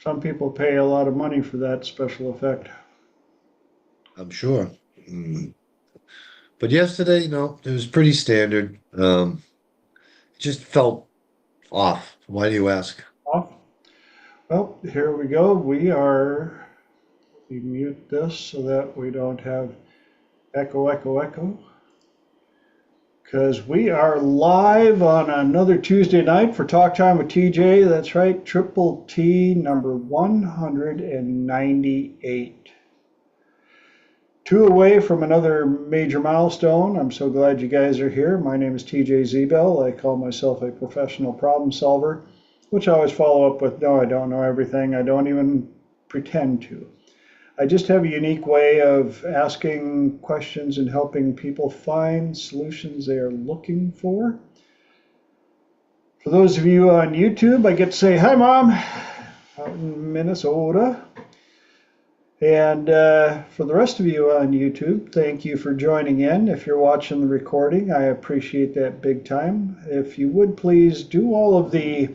Some people pay a lot of money for that special effect. I'm sure. Mm. But yesterday, it was pretty standard. It just felt off. Why do you ask? Off. Well, here we go. We mute this so that we don't have echo, echo, echo. Because we are live on another Tuesday night for Talk Time with TJ. That's right, Triple T number 198. Two away from another major milestone. I'm so glad you guys are here. My name is TJ Zebel. I call myself a professional problem solver, which I always follow up with, no, I don't know everything. I don't even pretend to. I just have a unique way of asking questions and helping people find solutions they are looking for. For those of you on YouTube, I get to say, hi, Mom, out in Minnesota. And for the rest of you on YouTube, thank you for joining in. If you're watching the recording, I appreciate that big time. If you would please do all of the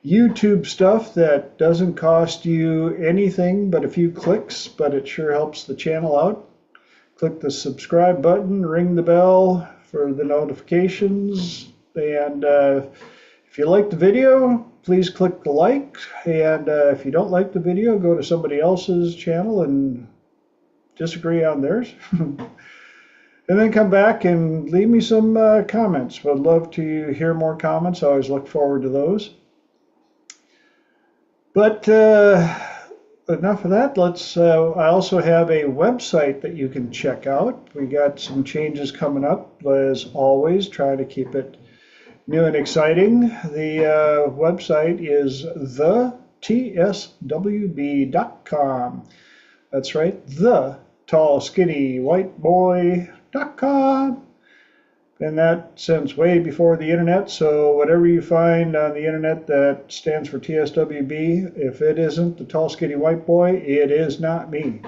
YouTube stuff that doesn't cost you anything but a few clicks, but it sure helps the channel out. Click the subscribe button, ring the bell for the notifications, and if you like the video, please click the like, and if you don't like the video, go to somebody else's channel and disagree on theirs. And then come back and leave me some comments. Would love to hear more comments. I always look forward to those. But enough of that. I also have a website that you can check out. We got some changes coming up, as always, trying to keep it new and exciting. The website is thetswb.com. That's right, the tall, skinny, white boy.com. And that since way before the internet, so whatever you find on the internet that stands for TSWB, if it isn't the tall, skinny, white boy, it is not me.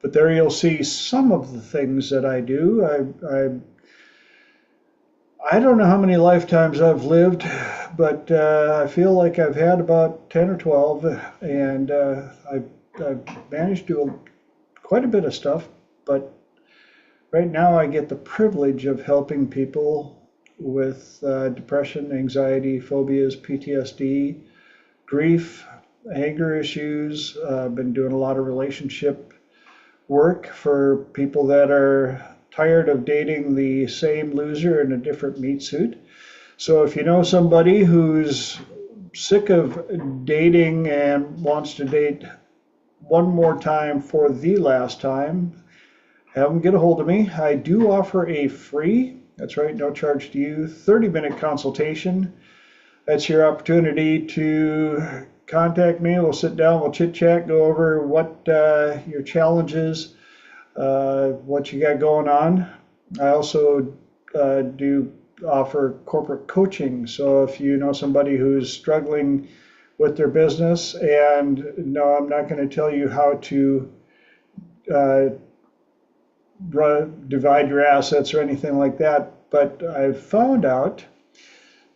But there you'll see some of the things that I do. I don't know how many lifetimes I've lived, but I feel like I've had about 10 or 12, and I've managed to do quite a bit of stuff, but right now I get the privilege of helping people with depression, anxiety, phobias, PTSD, grief, anger issues. I've been doing a lot of relationship work for people that are tired of dating the same loser in a different meat suit. So if you know somebody who's sick of dating and wants to date one more time for the last time, have them get a hold of me. I do offer a free, that's right, no charge to you, 30-minute consultation. That's your opportunity to contact me. We'll sit down, we'll chit chat, go over what your challenges, what you got going on. I also do offer corporate coaching. So if you know somebody who's struggling with their business, and no, I'm not going to tell you how to divide your assets or anything like that, but I've found out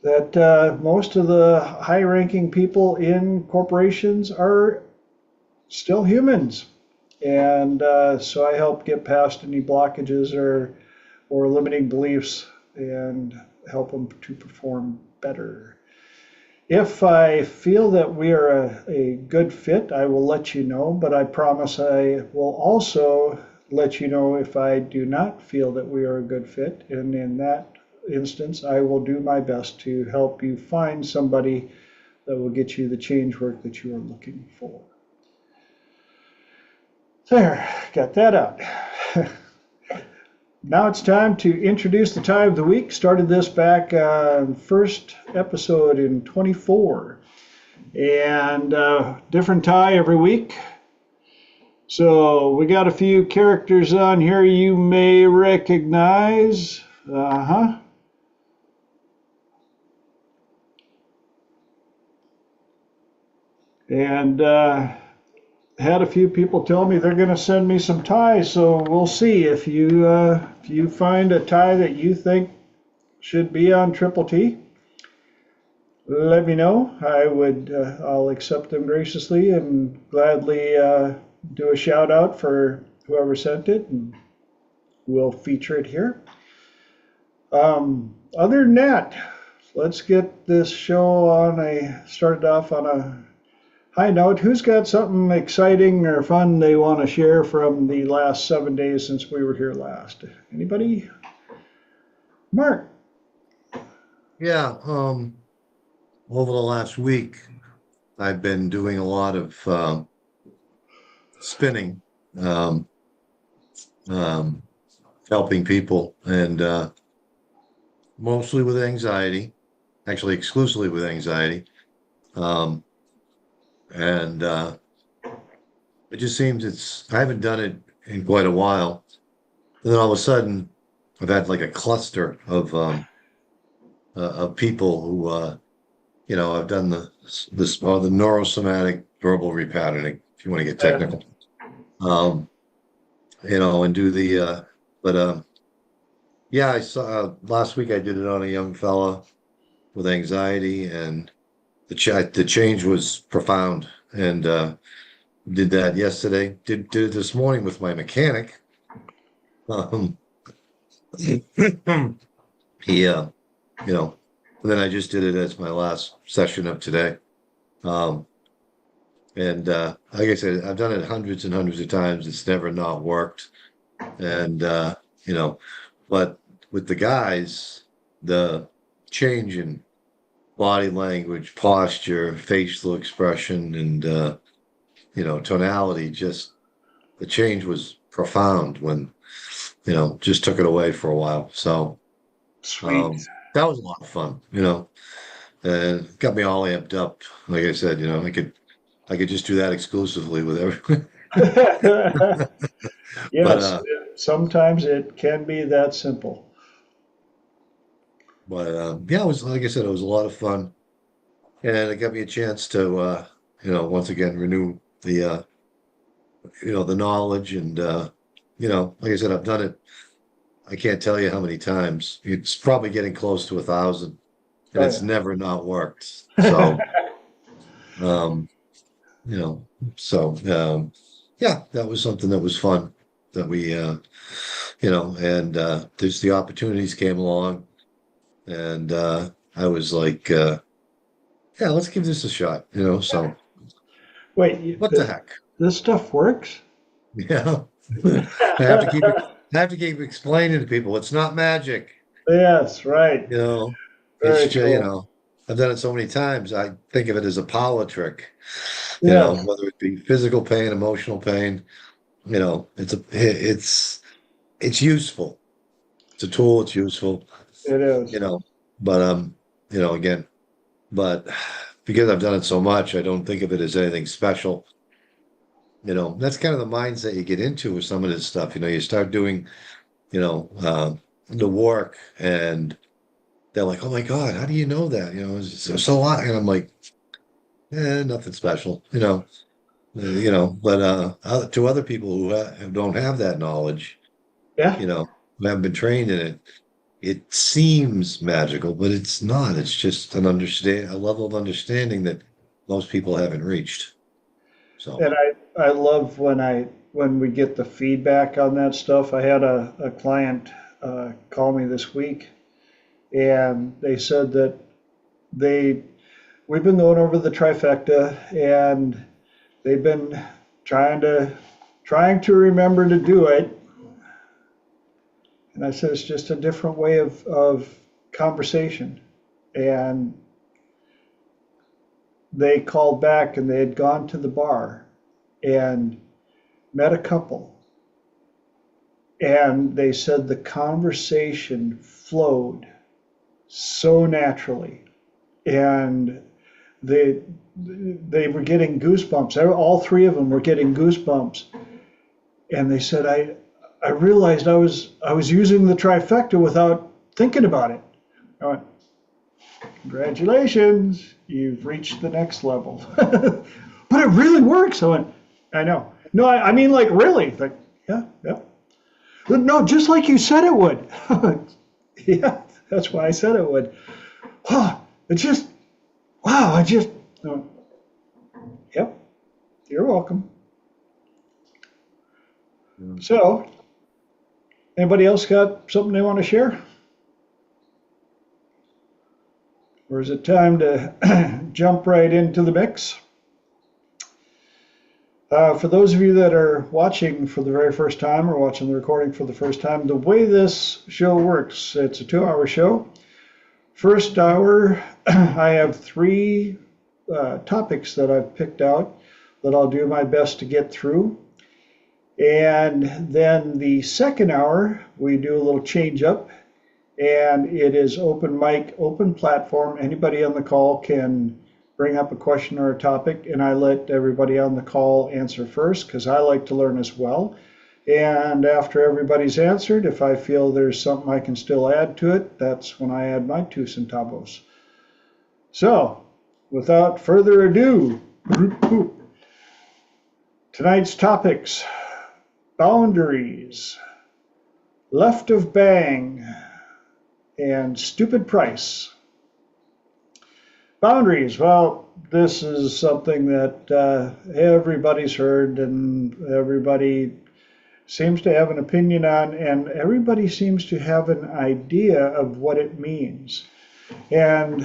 that most of the high-ranking people in corporations are still humans. And so I help get past any blockages or limiting beliefs and help them to perform better. If I feel that we are a good fit, I will let you know, but I promise I will also let you know if I do not feel that we are a good fit. And in that instance, I will do my best to help you find somebody that will get you the change work that you are looking for. There, got that out. Now it's time to introduce the tie of the week. Started this back first episode in 24. And different tie every week. So we got a few characters on here you may recognize. And had a few people tell me they're going to send me some ties, so we'll see if you find a tie that you think should be on Triple T. let me know. I'll accept them graciously and gladly do a shout out for whoever sent it, and we'll feature it here. Other than that, let's get this show started off on a high note. Who's got something exciting or fun they want to share from the last 7 days since we were here last? Anybody? Mark. Yeah, over the last week, I've been doing a lot of spinning, um, um, helping people, and mostly with anxiety, actually exclusively with anxiety. Um, and it just seems I haven't done it in quite a while. And then all of a sudden, I've had like a cluster of people who, I've done the neurosomatic verbal repatterning, if you want to get technical. And do but yeah, I saw last week I did it on a young fella with anxiety, and the change was profound. And did that yesterday. Did it this morning with my mechanic. Um, he, and then I just did it as my last session of today. Um, and like I said, I've done it hundreds and hundreds of times. It's never not worked. And but with the guys, the change in body language, posture, facial expression, and tonality, just the change was profound when just took it away for a while. So Sweet. that was a lot of fun, and got me all amped up. Like I said, I could just do that exclusively with everyone. But Yes, sometimes it can be that simple. yeah, it was, like I said, it was a lot of fun, and it got me a chance to once again renew the knowledge, and like I said, I've done it. I can't tell you how many times. It's probably getting close to 1,000, and it's Oh, never not worked. So, um, yeah, that was something that was fun that we, and there's the opportunities came along, and I was like, yeah, let's give this a shot, so Wait, what the heck? this stuff works? Yeah. I have to keep it, I have to keep explaining to people it's not magic. Yes, right. You know, it's Very just, cool. I've done it so many times. I think of it as a power trick, Yes, whether it be physical pain, emotional pain, it's useful. It's a tool, it's useful, it you is. know, but again, but because I've done it so much, I don't think of it as anything special. That's kind of the mindset you get into with some of this stuff. You start doing, the work, and they're like, "Oh my God, how do you know that?" It's so lot, and I'm like, nothing special, But to other people who don't have that knowledge, Yeah, who haven't been trained in it, it seems magical, but it's not. It's just a level of understanding that most people haven't reached. So, and I love when we get the feedback on that stuff. I had a client call me this week, and they said that they we've been going over the trifecta, and they've been trying to remember to do it. And I said it's just a different way of conversation. And they called back, and they had gone to the bar and met a couple. And they said the conversation flowed so naturally. And they they were getting goosebumps. All three of them were getting goosebumps. And they said, I realized I was using the trifecta without thinking about it. I went, congratulations, you've reached the next level. But it really works. I went, I know. No, I mean, like, really. Like, yeah, yeah. But no, just like you said it would. Yeah, that's why I said it would. Huh, it just, wow, I just, oh, yep, you're welcome. Mm. So, anybody else got something they want to share? Or is it time to jump right into the mix? For those of you that are watching for the very first time or watching the recording for the first time, the way this show works, it's a 2-hour show. First hour, I have 3 topics that I've picked out that I'll do my best to get through. And then the second hour, we do a little change up, and it is open mic, open platform. Anybody on the call can bring up a question or a topic, and I let everybody on the call answer first because I like to learn as well. And after everybody's answered, if I feel there's something I can still add to it, that's when I add my 2 centavos. So, without further ado, tonight's topics: boundaries, left of bang, and stupid price. Boundaries, well, this is something that everybody's heard and everybody seems to have an opinion on, and everybody seems to have an idea of what it means. And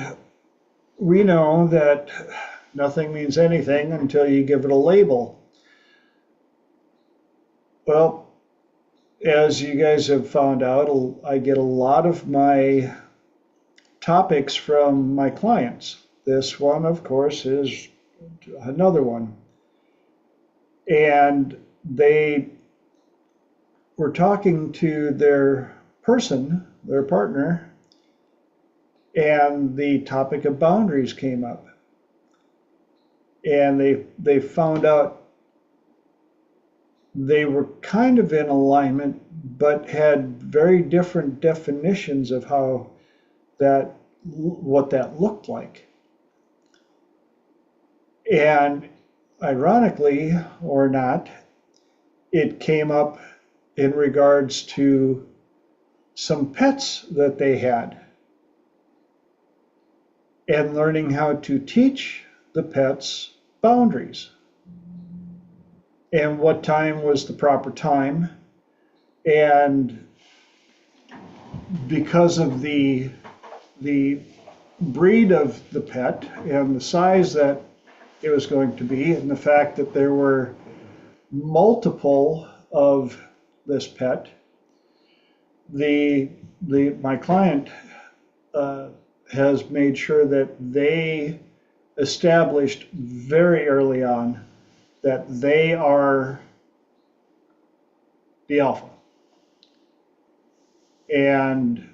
we know that nothing means anything until you give it a label. Well, as you guys have found out, I get a lot of my topics from my clients. This one, of course, is another one. And they were talking to their person, their partner, and the topic of boundaries came up. And they found out they were kind of in alignment, but had very different definitions of how what that looked like. And ironically or not, it came up in regards to some pets that they had and learning how to teach the pets boundaries and what time was the proper time. And because of the breed of the pet and the size that it was going to be, and the fact that there were multiple of this pet, my client has made sure that they established very early on that they are the alpha. And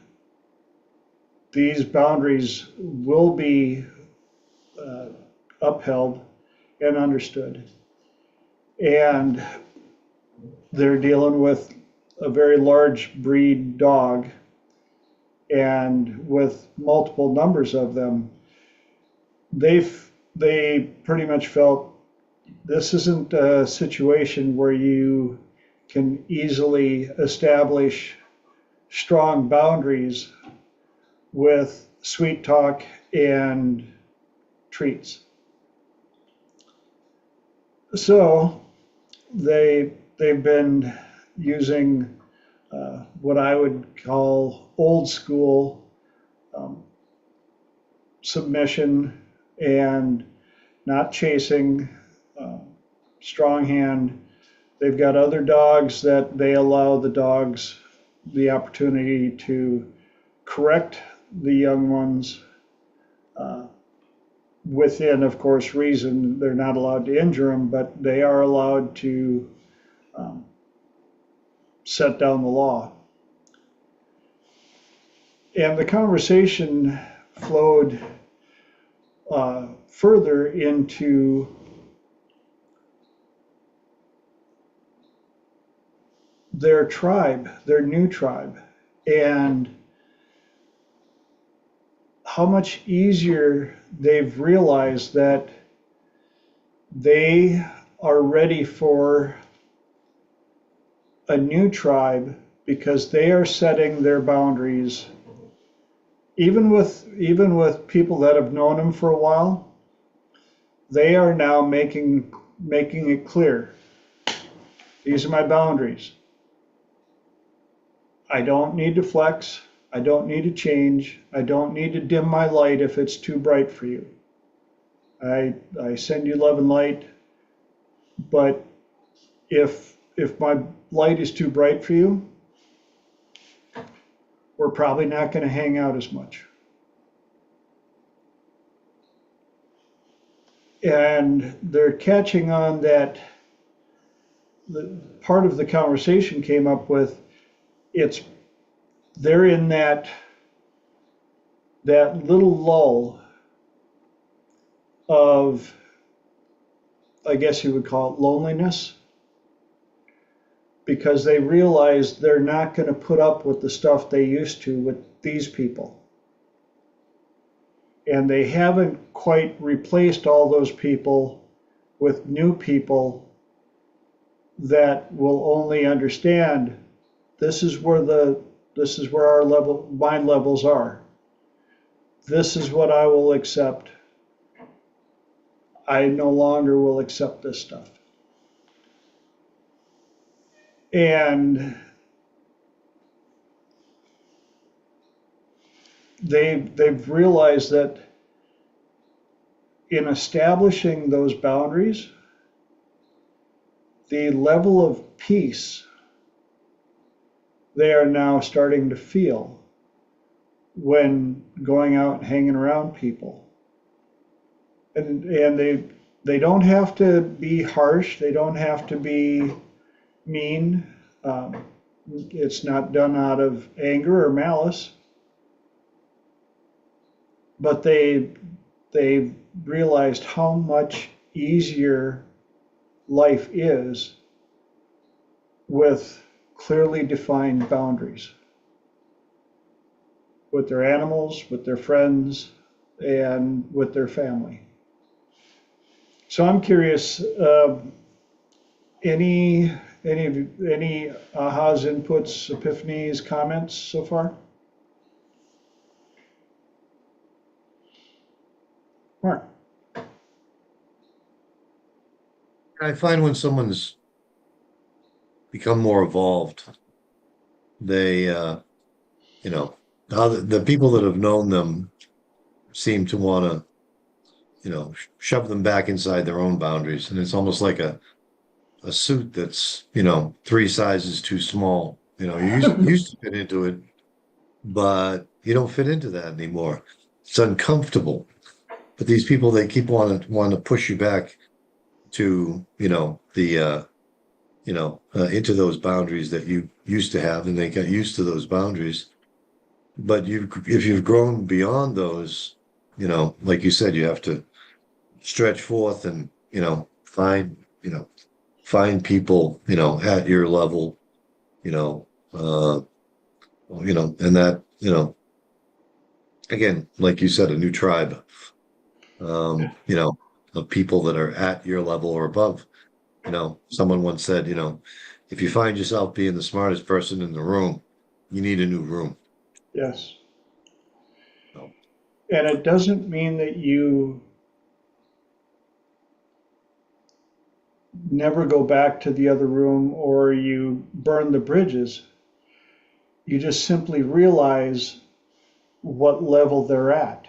these boundaries will be upheld and understood. And they're dealing with a very large breed dog, and with multiple numbers of them, they pretty much felt this isn't a situation where you can easily establish strong boundaries with sweet talk and treats. So they've been using what I would call old school submission and not chasing, strong hand. They've got other dogs that they allow the dogs the opportunity to correct the young ones within, of course, reason. They're not allowed to injure them, but they are allowed to set down the law. And the conversation flowed further into their tribe, their new tribe, and how much easier they've realized that they are ready for a new tribe because they are setting their boundaries even with people that have known him for a while, they are now making it clear. These are my boundaries. I don't need to flex. I don't need to change. I don't need to dim my light if it's too bright for you. I send you love and light, but if my light is too bright for you, we're probably not going to hang out as much. And they're catching on that part of the conversation came up with it's they're in that little lull of, I guess you would call it loneliness, because they realize they're not going to put up with the stuff they used to with these people. And they haven't quite replaced all those people with new people that will only understand this is where our mind levels are. This is what I will accept. I no longer will accept this stuff. And they've realized that in establishing those boundaries, the level of peace they are now starting to feel when going out and hanging around people. And they don't have to be harsh, they don't have to be mean. It's not done out of anger or malice, but they realized how much easier life is with clearly defined boundaries with their animals, with their friends, and with their family. So I'm curious, any ahas, inputs, epiphanies, comments so far? Mark. I find when someone's become more evolved, they, the people that have known them seem to want to, shove them back inside their own boundaries. And it's almost like a suit that's, three sizes too small. You used to fit into it, but you don't fit into that anymore. It's uncomfortable. But these people, they keep want to push you back to, into those boundaries that you used to have, and they got used to those boundaries. But if you've grown beyond those, like you said, you have to stretch forth and, find people, at your level, you know, uh, and that, again, like you said, a new tribe, of people that are at your level or above. Someone once said, if you find yourself being the smartest person in the room, you need a new room. Yes. So, And it doesn't mean that you never go back to the other room or you burn the bridges. You just simply realize what level they're at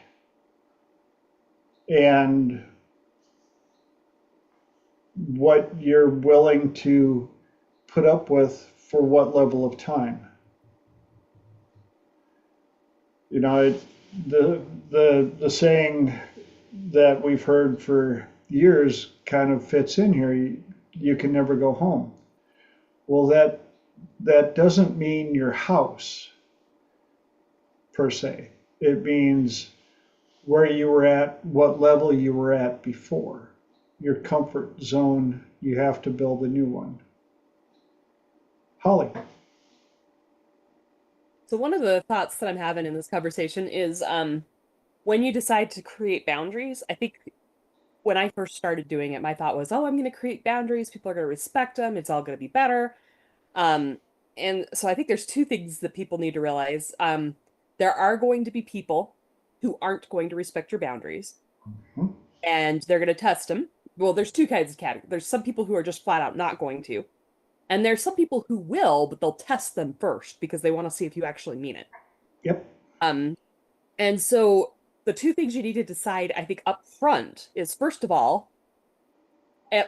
and what you're willing to put up with for what level of time. You know, the saying that we've heard for years kind of fits in here. You can never go home. Well, that doesn't mean your house per se. It means where you were at, what level you were at before. Your comfort zone, you have to build a new one. Holly. So one of the thoughts that I'm having in this conversation is when you decide to create boundaries, I think when I first started doing it, my thought was, oh, I'm going to create boundaries. People are going to respect them. It's all going to be better. Um, and so I think there's two things that people need to realize. there are going to be people who aren't going to respect your boundaries, Mhm. and they're going to test them. Well, there's two kinds of categories. There's some people who are just flat out not going to, and there's some people who will, but they'll test them first because they want to see if you actually mean it. Yep. Um, and so the two things you need to decide, I think, up front is, first of all,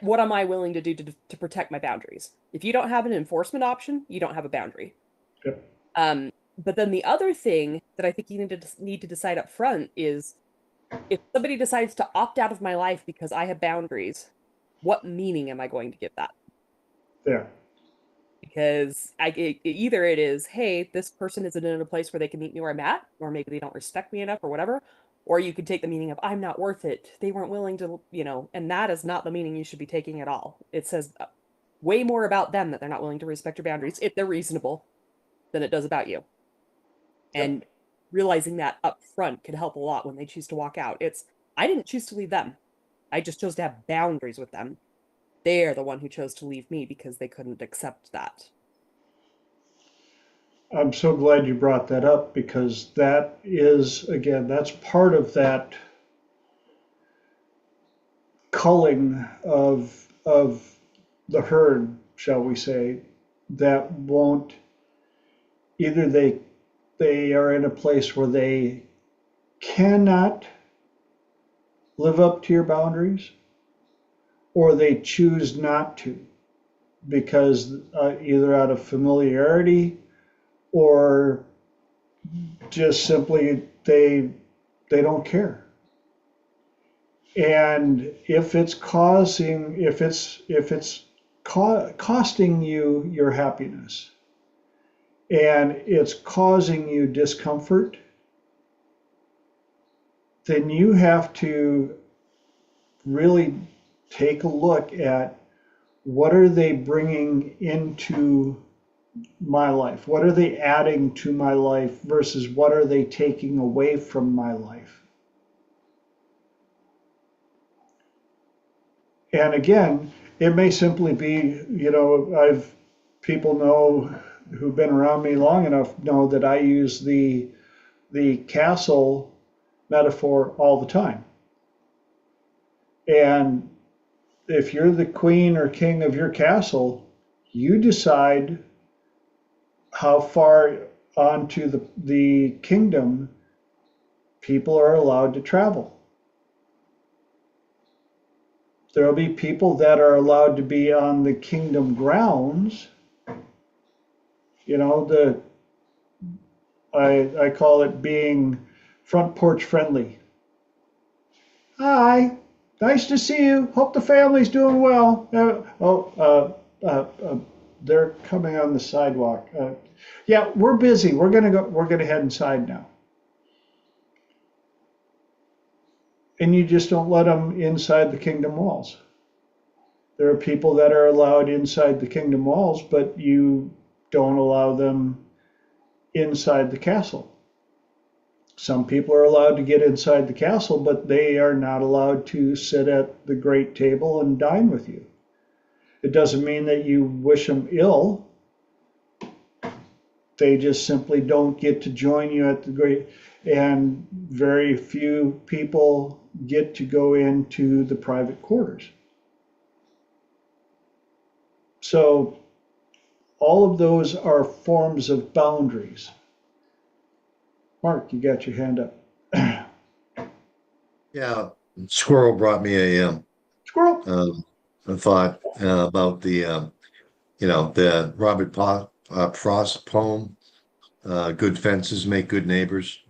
what am I willing to do to protect my boundaries? If you don't have an enforcement option, you don't have a boundary. Yep. But then the other thing that I think you need to decide up front is, if somebody decides to opt out of my life because I have boundaries, what meaning am I going to give that? Yeah. Because either it is, hey, this person isn't in a place where they can meet me where I'm at, or maybe they don't respect me enough or whatever. Or you could take the meaning of, I'm not worth it. They weren't willing to, and that is not the meaning you should be taking at all. It says way more about them that they're not willing to respect your boundaries, if they're reasonable, than it does about you. Yep. And realizing that up front could help a lot when they choose to walk out. I didn't choose to leave them. I just chose to have boundaries with them. They're the one who chose to leave me because they couldn't accept that. I'm so glad you brought that up, because that is, again, that's part of that culling of the herd, shall we say, that won't, either they are in a place where they cannot live up to your boundaries, or they choose not to, because either out of familiarity, or just simply they don't care. And if it's costing you your happiness, and it's causing you discomfort, then you have to really take a look at, what are they bringing into my life? What are they adding to my life versus what are they taking away from my life? And again, it may simply be, people know, who've been around me long enough, know that I use the castle metaphor all the time. And if you're the queen or king of your castle, you decide how far onto the kingdom people are allowed to travel. There will be people that are allowed to be on the kingdom grounds. I call it being front porch friendly. Hi, nice to see you. Hope the family's doing well. They're coming on the sidewalk. Yeah, we're busy. We're gonna go. We're gonna head inside now. And you just don't let them inside the kingdom walls. There are people that are allowed inside the kingdom walls, but you don't allow them inside the castle. Some people are allowed to get inside the castle, but they are not allowed to sit at the great table and dine with you. It doesn't mean that you wish them ill. They just simply don't get to join you at the great, and very few people get to go into the private quarters. So all of those are forms of boundaries. Mark, you got your hand up. Yeah, squirrel brought me Squirrel. a thought about the Frost poem, "Good fences make good neighbors,"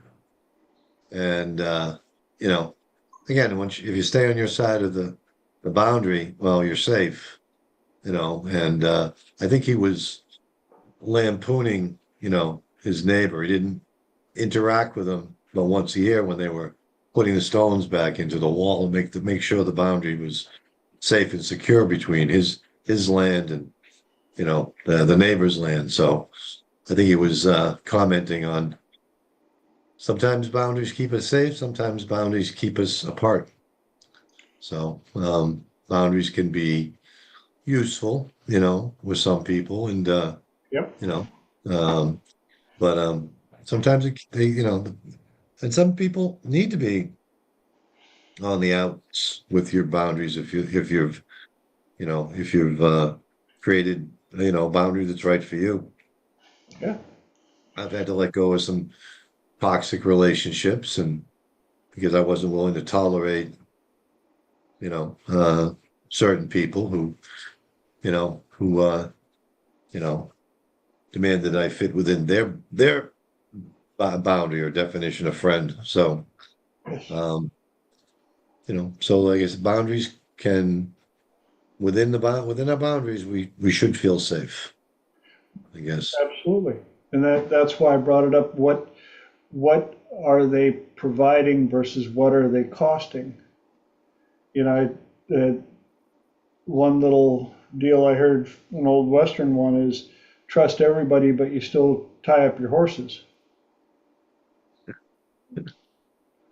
and again, if you stay on your side of the boundary, well, you're safe, and I think he was lampooning, his neighbor. He didn't interact with him but once a year when they were putting the stones back into the wall and make sure the boundary was safe and secure between his land and the neighbor's land. So I think he was commenting on, sometimes boundaries keep us safe, sometimes boundaries keep us apart. So boundaries can be useful, with some people, and Yep. but sometimes and some people need to be on the outs with your boundaries if you've created a boundary that's right for you. Yeah, I've had to let go of some toxic relationships and because I wasn't willing to tolerate you know certain people who you know demanded I fit within their boundary or definition of friend. So yes, um so I guess boundaries can within our boundaries we should feel safe, I guess. absolutely. And that's why I brought it up. What are they providing versus what are they costing? One little deal I heard, an old Western one is trust everybody, but you still tie up your horses.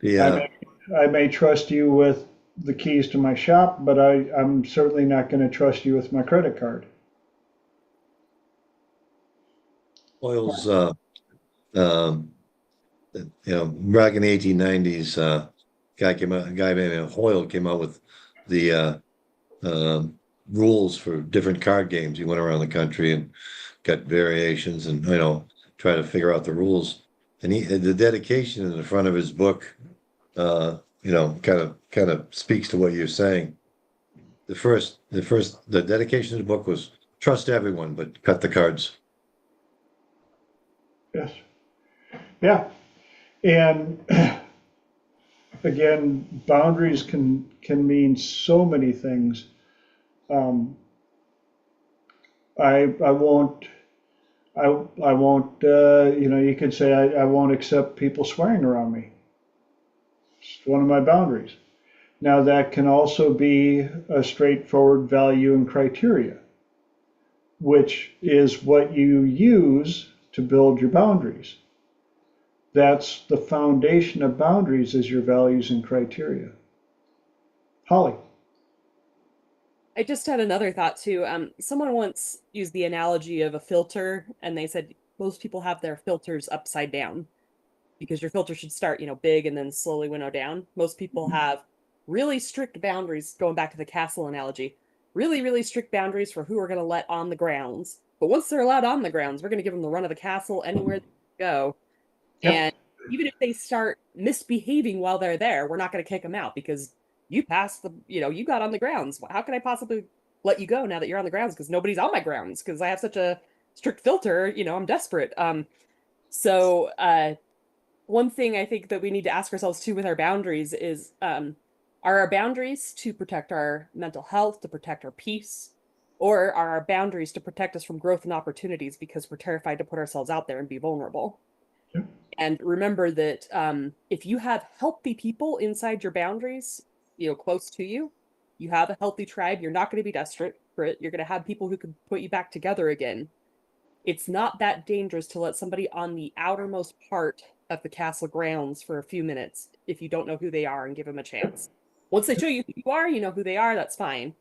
The I may, I may trust you with the keys to my shop, but I'm certainly not going to trust you with my credit card. oils um back in the 1890s, a guy named Hoyle came out with the um rules for different card games. He went around the country and got variations and try to figure out the rules. And the dedication in the front of his book, kind of speaks to what you're saying. The dedication of the book was trust everyone, but cut the cards. Yes. Yeah. And again, boundaries can mean so many things. Um, I won't I won't you could say I won't accept people swearing around me. It's one of my boundaries. Now that can also be a straightforward value and criteria, which is what you use to build your boundaries. That's the foundation of boundaries is your values and criteria. Holly. I just had another thought too. Someone once used the analogy of a filter, and they said most people have their filters upside down because your filter should start, big and then slowly winnow down. Most people have really strict boundaries, going back to the castle analogy, really, really strict boundaries for who we're going to let on the grounds. But once they're allowed on the grounds, we're going to give them the run of the castle anywhere they go. Yep. And even if they start misbehaving while they're there, we're not going to kick them out because you passed you got on the grounds. How can I possibly let you go now that you're on the grounds? Because nobody's on my grounds because I have such a strict filter. I'm desperate. So one thing I think that we need to ask ourselves too with our boundaries is, are our boundaries to protect our mental health, to protect our peace, or are our boundaries to protect us from growth and opportunities because we're terrified to put ourselves out there and be vulnerable? Yep. And remember that if you have healthy people inside your boundaries, close to you, you have a healthy tribe, you're not going to be desperate. You're going to have people who can put you back together again. It's not that dangerous to let somebody on the outermost part of the castle grounds for a few minutes if you don't know who they are and give them a chance. Once they show you who you are, you know who they are, that's fine.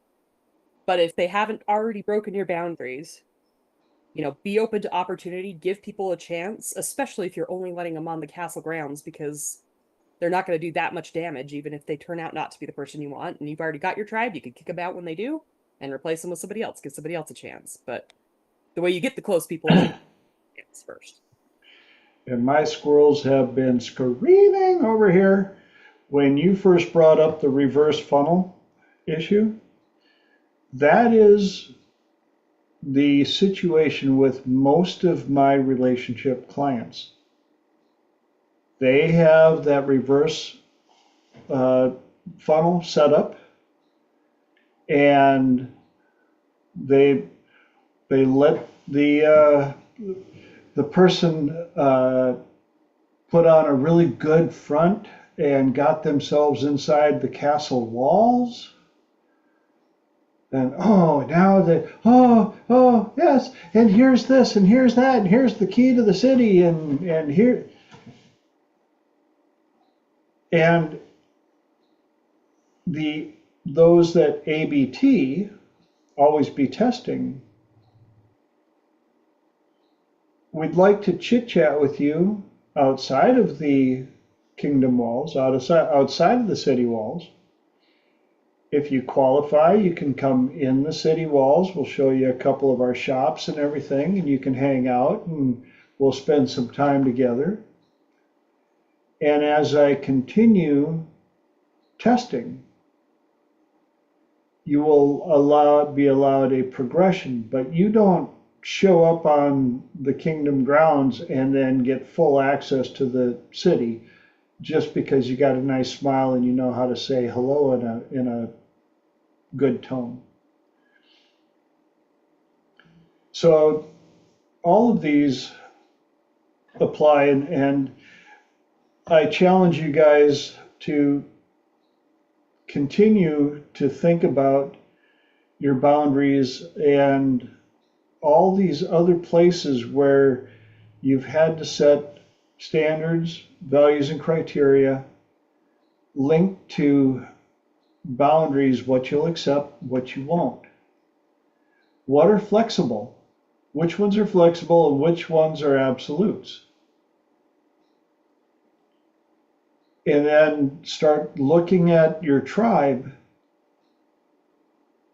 But if they haven't already broken your boundaries, be open to opportunity, give people a chance, especially if you're only letting them on the castle grounds because they're not going to do that much damage, even if they turn out not to be the person you want. And you've already got your tribe, you can kick them out when they do and replace them with somebody else, give somebody else a chance. But the way you get the close people is chance first. And my squirrels have been screaming over here. When you first brought up the reverse funnel issue, that is the situation with most of my relationship clients. They have that reverse funnel set up, and they let the person put on a really good front and got themselves inside the castle walls. And yes, and here's this, and here's that, and here's the key to the city, and here, and those that ABT, always be testing, we'd like to chit chat with you outside of the kingdom walls, outside of the city walls. If you qualify, you can come in the city walls. We'll show you a couple of our shops and everything, and you can hang out and we'll spend some time together. And as I continue testing, you will be allowed a progression, but you don't show up on the kingdom grounds and then get full access to the city just because you got a nice smile and you know how to say hello in a good tone. So all of these apply, and I challenge you guys to continue to think about your boundaries and all these other places where you've had to set standards, values, and criteria linked to boundaries, what you'll accept, what you won't. What are flexible? Which ones are flexible and which ones are absolutes? And then start looking at your tribe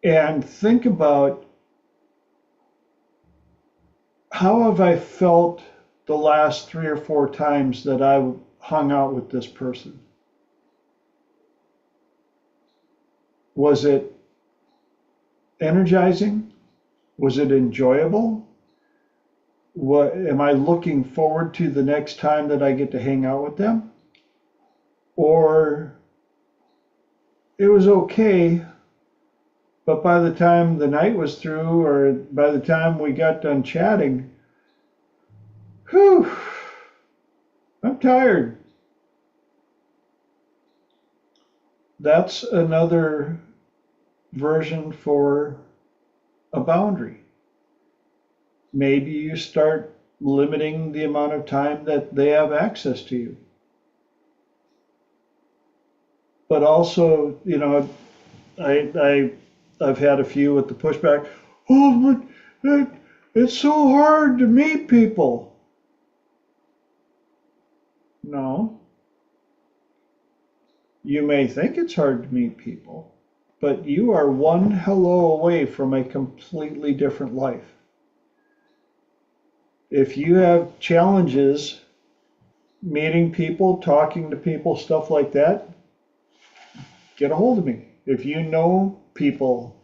and think about, how have I felt the last 3 or 4 times that I hung out with this person? Was it energizing? Was it enjoyable? What am I looking forward to the next time that I get to hang out with them? Or it was okay, but by the time the night was through, or by the time we got done chatting, whew, I'm tired. That's another version for a boundary. Maybe you start limiting the amount of time that they have access to you. But also, I've had a few with the pushback. Oh, but it's so hard to meet people. No. You may think it's hard to meet people, but you are one hello away from a completely different life. If you have challenges meeting people, talking to people, stuff like that, get a hold of me. If you know people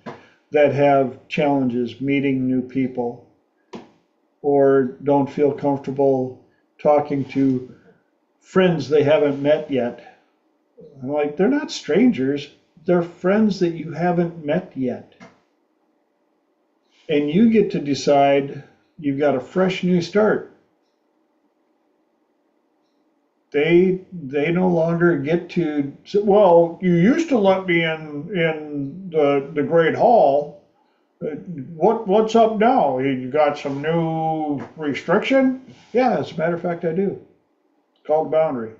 that have challenges meeting new people or don't feel comfortable talking to friends they haven't met yet, I'm like, they're not strangers, they're friends that you haven't met yet. And you get to decide, you've got a fresh new start. They no longer get to say, well, you used to let me in the Great Hall. What's up now? You got some new restriction? Yeah, as a matter of fact, I do. It's called boundary.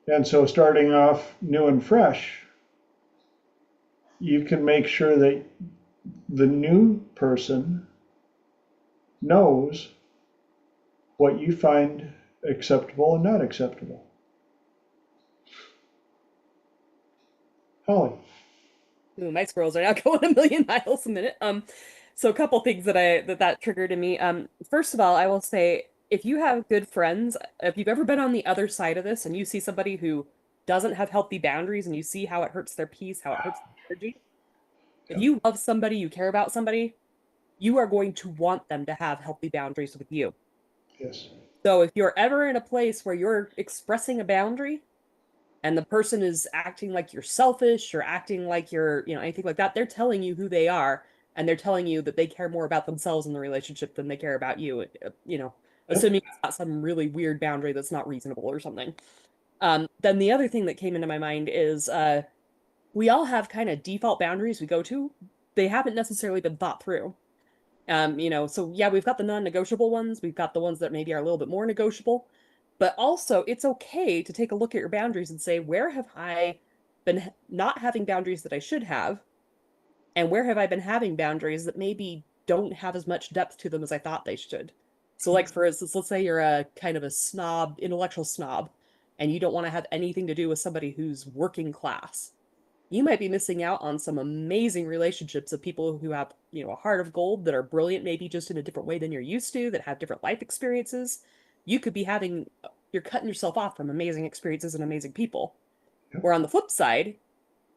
And so starting off new and fresh, you can make sure that the new person knows what you find acceptable and not acceptable. Holly. Ooh, my squirrels are now going a million miles a minute. So a couple things that triggered in me. First of all, I will say, if you have good friends, if you've ever been on the other side of this and you see somebody who doesn't have healthy boundaries and you see how it hurts their peace, how it hurts their energy, if Yep. you love somebody, you care about somebody, you are going to want them to have healthy boundaries with you. Yes. So if you're ever in a place where you're expressing a boundary and the person is acting like you're selfish or acting like you're, anything like that, they're telling you who they are and they're telling you that they care more about themselves in the relationship than they care about you, Yep. assuming it's not some really weird boundary that's not reasonable or something. Then the other thing that came into my mind is we all have kind of default boundaries we go to. They haven't necessarily been thought through. So yeah, we've got the non-negotiable ones. We've got the ones that maybe are a little bit more negotiable. But also, it's okay to take a look at your boundaries and say, where have I been not having boundaries that I should have? And where have I been having boundaries that maybe don't have as much depth to them as I thought they should? So like for instance, let's say you're a kind of a snob, intellectual snob, and you don't want to have anything to do with somebody who's working class. You might be missing out on some amazing relationships of people who have, a heart of gold that are brilliant, maybe just in a different way than you're used to, that have different life experiences. You could be you're cutting yourself off from amazing experiences and amazing people. Yep. Where on the flip side,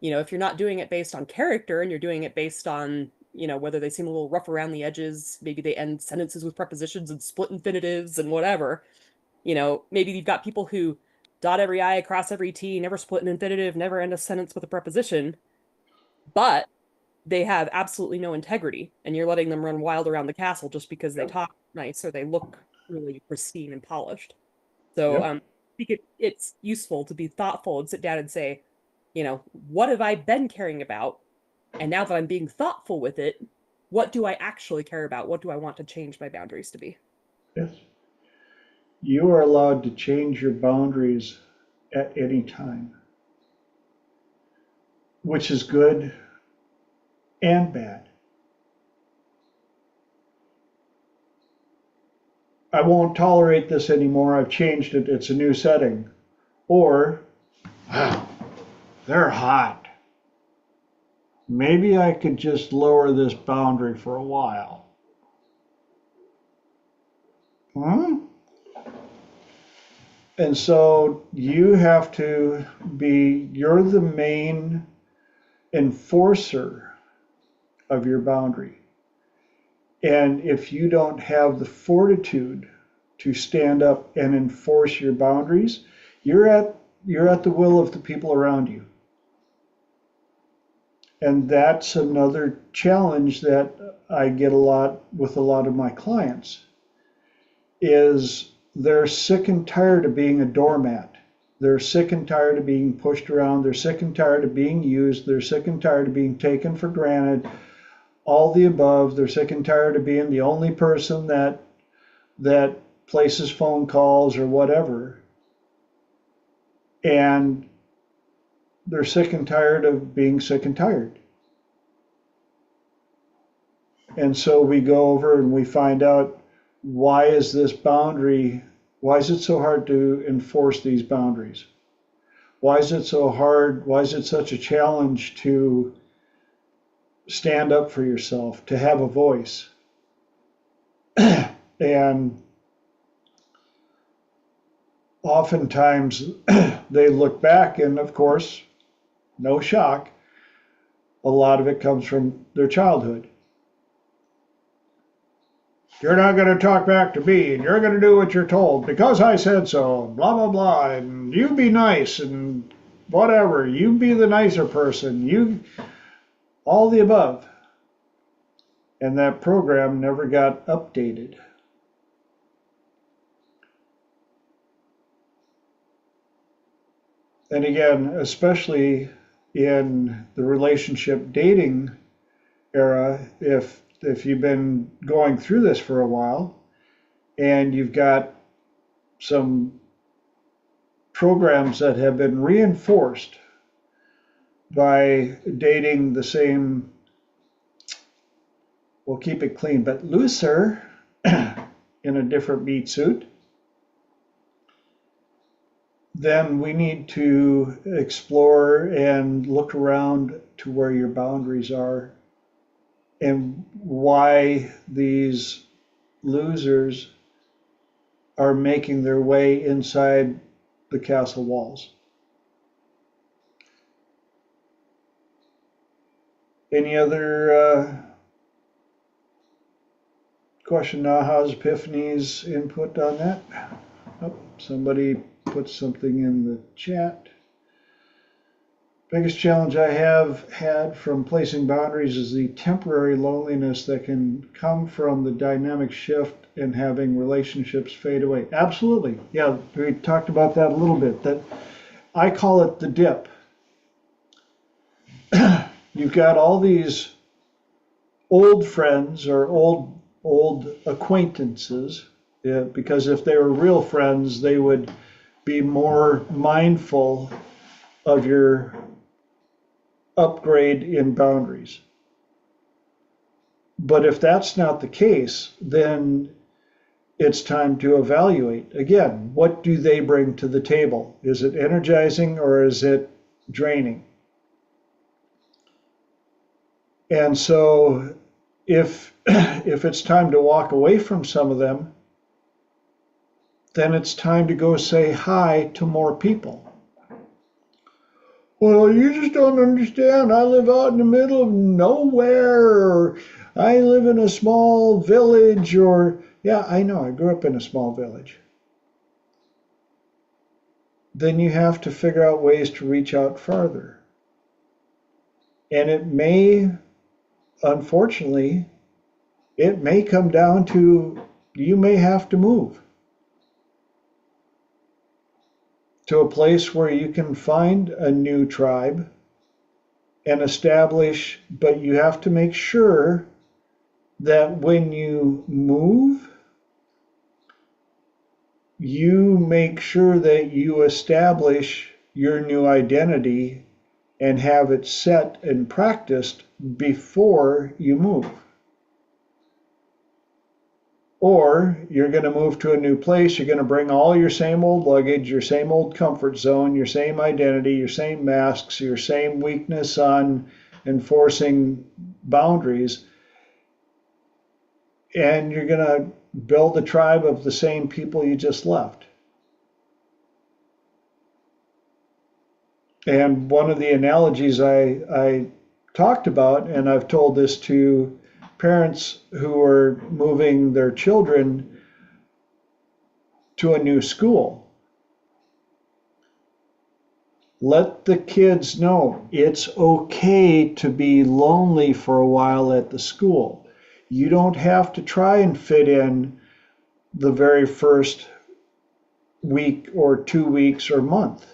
if you're not doing it based on character and you're doing it based on, whether they seem a little rough around the edges, maybe they end sentences with prepositions and split infinitives and whatever, maybe you've got people who dot every I, cross every T, never split an infinitive, never end a sentence with a preposition, but they have absolutely no integrity, and you're letting them run wild around the castle just because they talk nice or they look really pristine and polished. So Yep. I think it's useful to be thoughtful and sit down and say, what have I been caring about? And now that I'm being thoughtful with it, what do I actually care about? What do I want to change my boundaries to be? Yes. You are allowed to change your boundaries at any time, which is good and bad. I won't tolerate this anymore. I've changed it. It's a new setting. Or, wow, they're hot. Maybe I could just lower this boundary for a while. Hmm? And so you have to you're the main enforcer of your boundary. And if you don't have the fortitude to stand up and enforce your boundaries, you're at the will of the people around you. And that's another challenge that I get a lot with a lot of my clients is they're sick and tired of being a doormat. They're sick and tired of being pushed around. They're sick and tired of being used. They're sick and tired of being taken for granted. All the above. They're sick and tired of being the only person that places phone calls or whatever. And they're sick and tired of being sick and tired. And so we go over and we find out, why is this boundary, why is it so hard to enforce these boundaries? Why is it so hard? Why is it such a challenge to stand up for yourself, to have a voice? And oftentimes they look back, and of course, no shock, a lot of it comes from their childhood. You're not going to talk back to me, and you're going to do what you're told because I said so, blah, blah, blah, and you be nice, and whatever, you be the nicer person, you, all the above. And that program never got updated. And again, especially in the relationship dating era, if you've been going through this for a while and you've got some programs that have been reinforced by dating the same, we'll keep it clean, but looser in a different meat suit, then we need to explore and look around to where your boundaries are and why these losers are making their way inside the castle walls. Any other question now? How's Epiphany's input on that? Oh, somebody put something in the chat. Biggest challenge I have had from placing boundaries is the temporary loneliness that can come from the dynamic shift and having relationships fade away. Absolutely. Yeah, we talked about that a little bit. That I call it the dip. You've got all these old friends or old acquaintances, because if they were real friends, they would be more mindful of your upgrade in boundaries. But if that's not the case, then it's time to evaluate. Again, what do they bring to the table? Is it energizing or is it draining? And so if if it's time to walk away from some of them, then it's time to go say hi to more people. Well, you just don't understand. I live out in the middle of nowhere, or I live in a small village, or, yeah, I know, I grew up in a small village. Then you have to figure out ways to reach out farther. And it may, unfortunately, it may come down to you may have to move to a place where you can find a new tribe and establish, but you have to make sure that when you move, you make sure that you establish your new identity and have it set and practiced before you move. Or you're going to move to a new place, you're going to bring all your same old luggage, your same old comfort zone, your same identity, your same masks, your same weakness on enforcing boundaries, and you're going to build a tribe of the same people you just left. And one of the analogies I talked about, and I've told this to parents who are moving their children to a new school. Let the kids know it's okay to be lonely for a while at the school. You don't have to try and fit in the very first week or 2 weeks or month,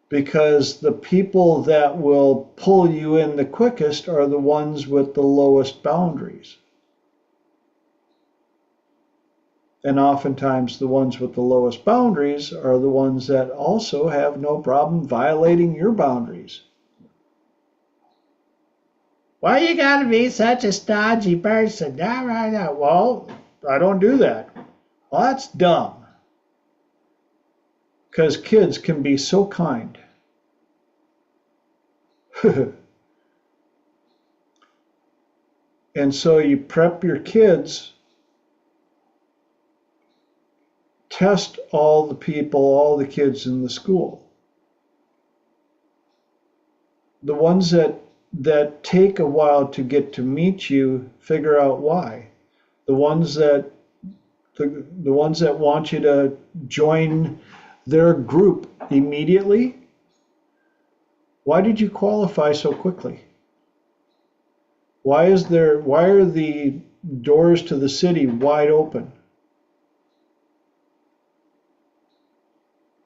because the people that will pull you in the quickest are the ones with the lowest boundaries. And oftentimes the ones with the lowest boundaries are the ones that also have no problem violating your boundaries. Why you gotta be such a stodgy person? Well, I don't do that. Well, that's dumb. Because kids can be so kind. And so you prep your kids, test all the people, all the kids in the school. The ones that take a while to get to meet you, figure out why. The ones that the ones that want you to join their group immediately, why did you qualify so quickly? Why are the doors to the city wide open?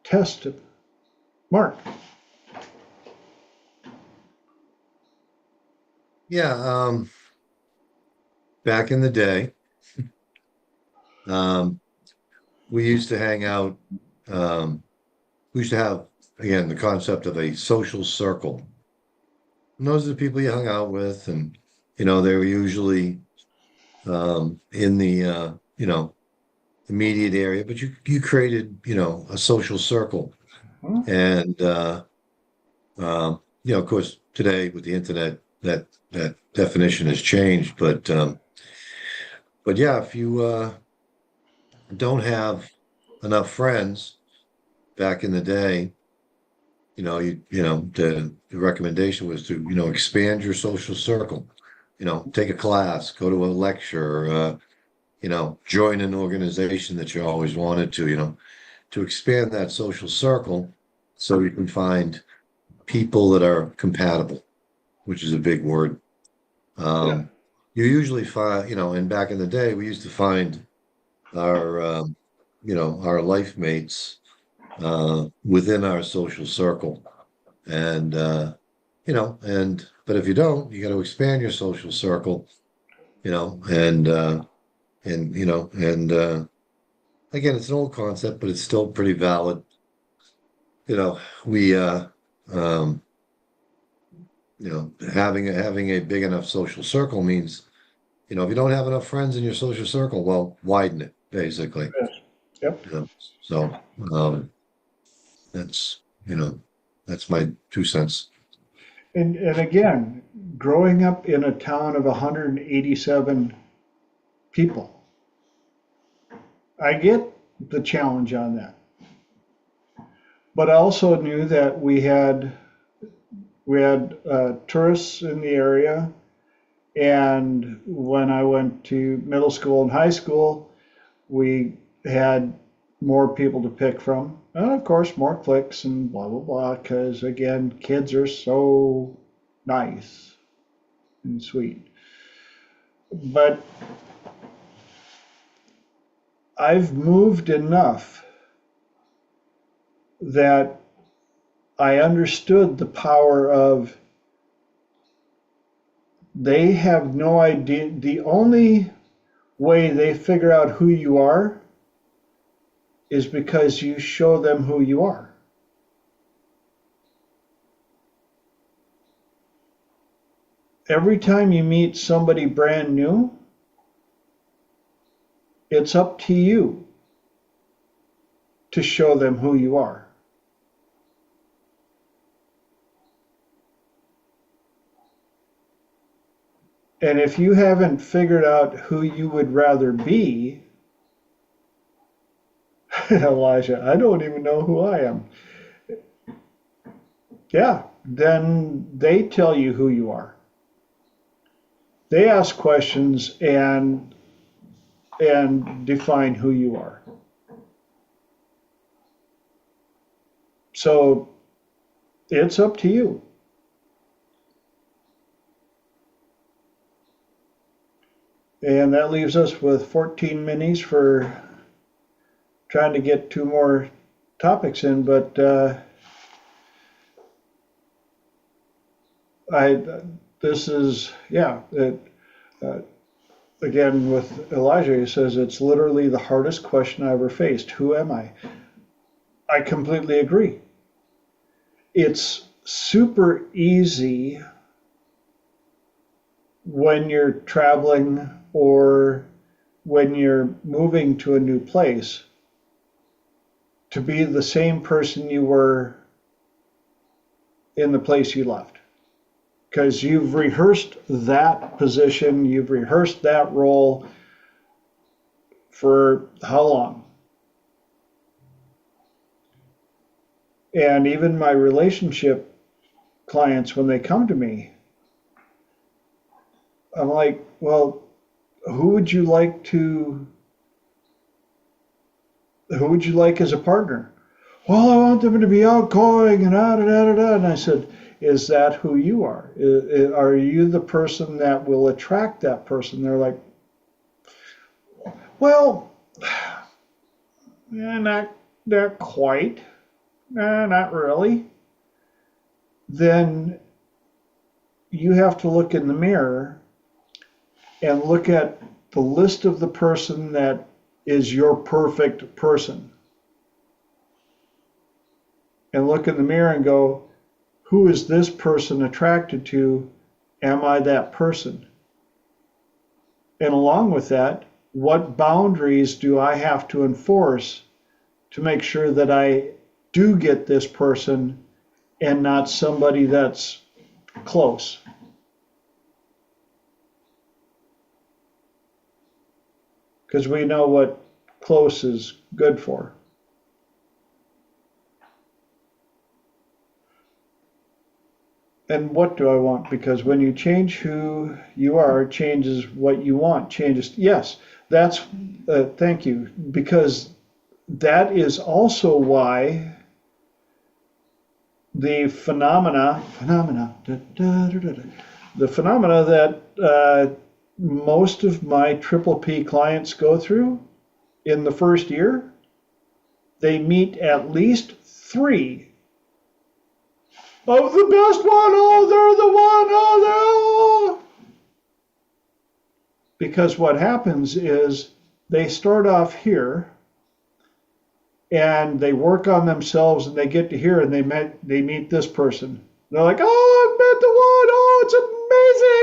Test it. Mark. Yeah, back in the day, we used to hang out, we used to have, again, the concept of a social circle. And those are the people you hung out with, and they were usually in the immediate area, but you created, a social circle. And of course, today with the internet, that definition has changed. But yeah, if you don't have enough friends back in the day, the recommendation was to, expand your social circle. Take a class, go to a lecture, join an organization that you always wanted to expand that social circle so you can find people that are compatible, which is a big word. Yeah. You usually find, and back in the day, we used to find our, our life mates within our social circle. And, but if you don't, you got to expand your social circle, and again, it's an old concept, but it's still pretty valid. We, having a big enough social circle means if you don't have enough friends in your social circle, well, widen it, basically. Yes. Yep. So, that's, that's my 2 cents. And again, growing up in a town of 187 people, I get the challenge on that. But I also knew that we had tourists in the area, and when I went to middle school and high school, we had more people to pick from, and of course more cliques and blah blah blah. Because again, kids are so nice and sweet. But I've moved enough that I understood the power of they have no idea. The only way they figure out who you are is because you show them who you are. Every time you meet somebody brand new, it's up to you to show them who you are. And if you haven't figured out who you would rather be, Elijah, I don't even know who I am. Yeah, then they tell you who you are. They ask questions and define who you are. So it's up to you. And that leaves us with 14 minis for trying to get 2 more topics in, but this is, again, with Elijah, he says it's literally the hardest question I ever faced. Who am I? I completely agree. It's super easy when you're traveling or when you're moving to a new place to be the same person you were in the place you left. Because you've rehearsed that position, you've rehearsed that role for how long? And even my relationship clients, when they come to me, I'm like, well, who would you like as a partner? Well, I want them to be outgoing and da da da da. And I said, is that who you are? Are you the person that will attract that person? They're like, well, not quite. Not really. Then you have to look in the mirror and look at the list of the person that is your perfect person. And look in the mirror and go, who is this person attracted to? Am I that person? And along with that, what boundaries do I have to enforce to make sure that I do get this person and not somebody that's close? Because we know what close is good for. And what do I want? Because when you change who you are, it changes what you want. Changes. Yes, that's, thank you. Because that is also why the phenomena that most of my triple P clients go through in the first year, they meet at least 3 of the best one. Oh, they're the one. Oh, they're. Because what happens is they start off here and they work on themselves and they get to here and they meet this person. They're like, oh, I've met the one. Oh, it's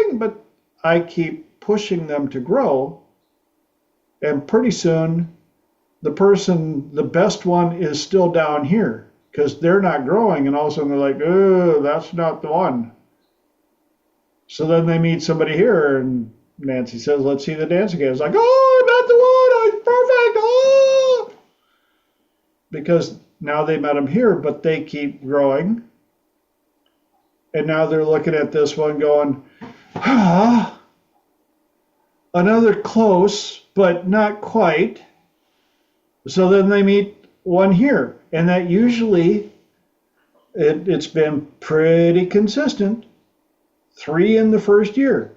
amazing. But I keep pushing them to grow. And pretty soon, the best one is still down here because they're not growing. And all of a sudden they're like, oh, that's not the one. So then they meet somebody here and Nancy says, let's see the dance again. It's like, oh, not the one. Oh, perfect. Oh, because now they met him here, but they keep growing. And now they're looking at this one going, ah, another close, but not quite. So then they meet one here. And that usually, it's been pretty consistent, 3 in the first year,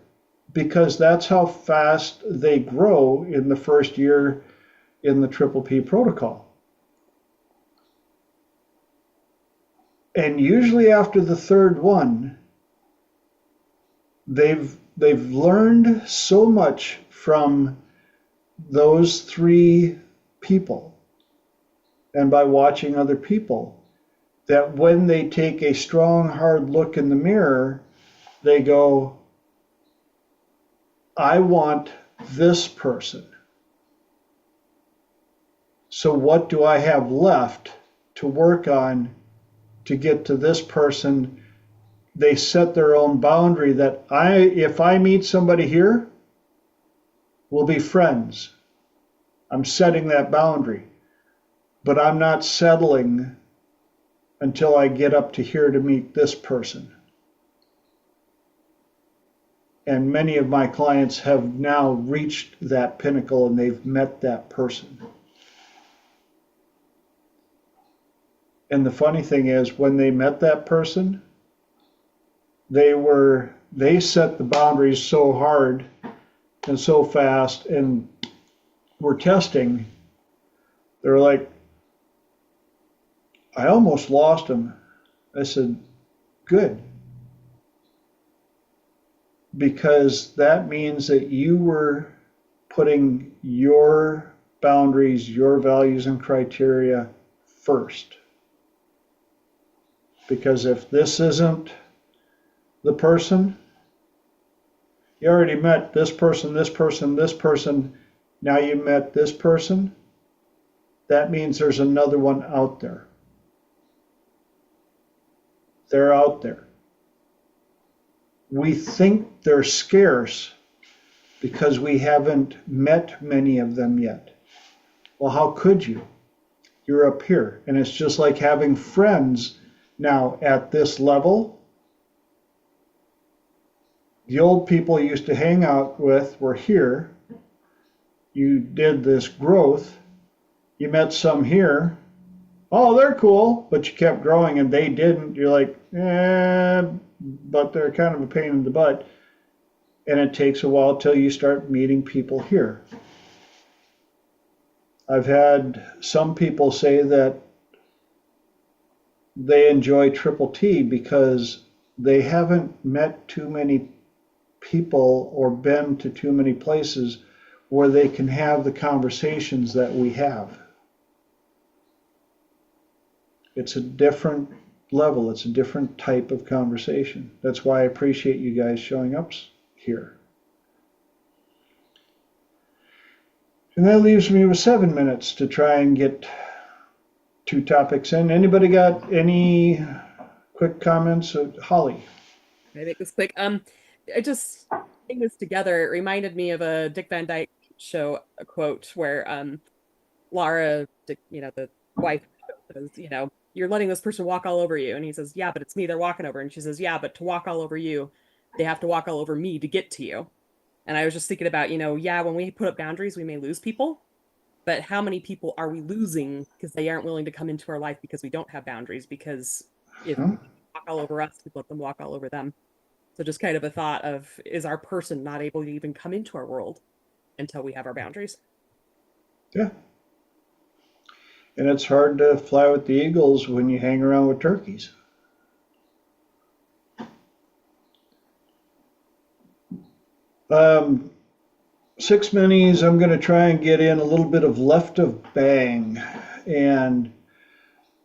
because that's how fast they grow in the first year in the Triple P protocol. And usually after the third one, they've learned so much from those 3 people and by watching other people that when they take a strong, hard look in the mirror, they go, I want this person. So what do I have left to work on to get to this person? They set their own boundary that if I meet somebody here, we'll be friends. I'm setting that boundary, but I'm not settling until I get up to here to meet this person. And many of my clients have now reached that pinnacle and they've met that person. And the funny thing is, when they met that person, they set the boundaries so hard and so fast and were testing. They're like, I almost lost him. I said, good. Because that means that you were putting your boundaries, your values and criteria first. Because if this isn't the person, you already met this person, this person, this person, now you met this person, that means there's another one out there. They're out there. We think they're scarce because we haven't met many of them yet. Well, how could you? You're up here. And it's just like having friends now at this level. The old people you used to hang out with were here. You did this growth. You met some here. Oh, they're cool, but you kept growing and they didn't. You're like, but they're kind of a pain in the butt. And it takes a while till you start meeting people here. I've had some people say that they enjoy Triple T because they haven't met too many people or been to too many places where they can have the conversations that we have. It's a different level. It's a different type of conversation. That's why I appreciate you guys showing up here. And that leaves me with 7 minutes to try and get 2 topics in. Anybody got any quick comments? Holly. Can I make this quick? I just putting this together, it reminded me of a Dick Van Dyke show, a quote where Laura, the wife, says, you're letting this person walk all over you. And he says, yeah, but it's me they're walking over. And she says, yeah, but to walk all over you, they have to walk all over me to get to you. And I was just thinking about, when we put up boundaries, we may lose people. But how many people are we losing because they aren't willing to come into our life because we don't have boundaries? Because if we walk all over us, we let them walk all over them. So just kind of a thought of, is our person not able to even come into our world until we have our boundaries? Yeah. And it's hard to fly with the eagles when you hang around with turkeys. Six minis, I'm going to try and get in a little bit of left of bang. And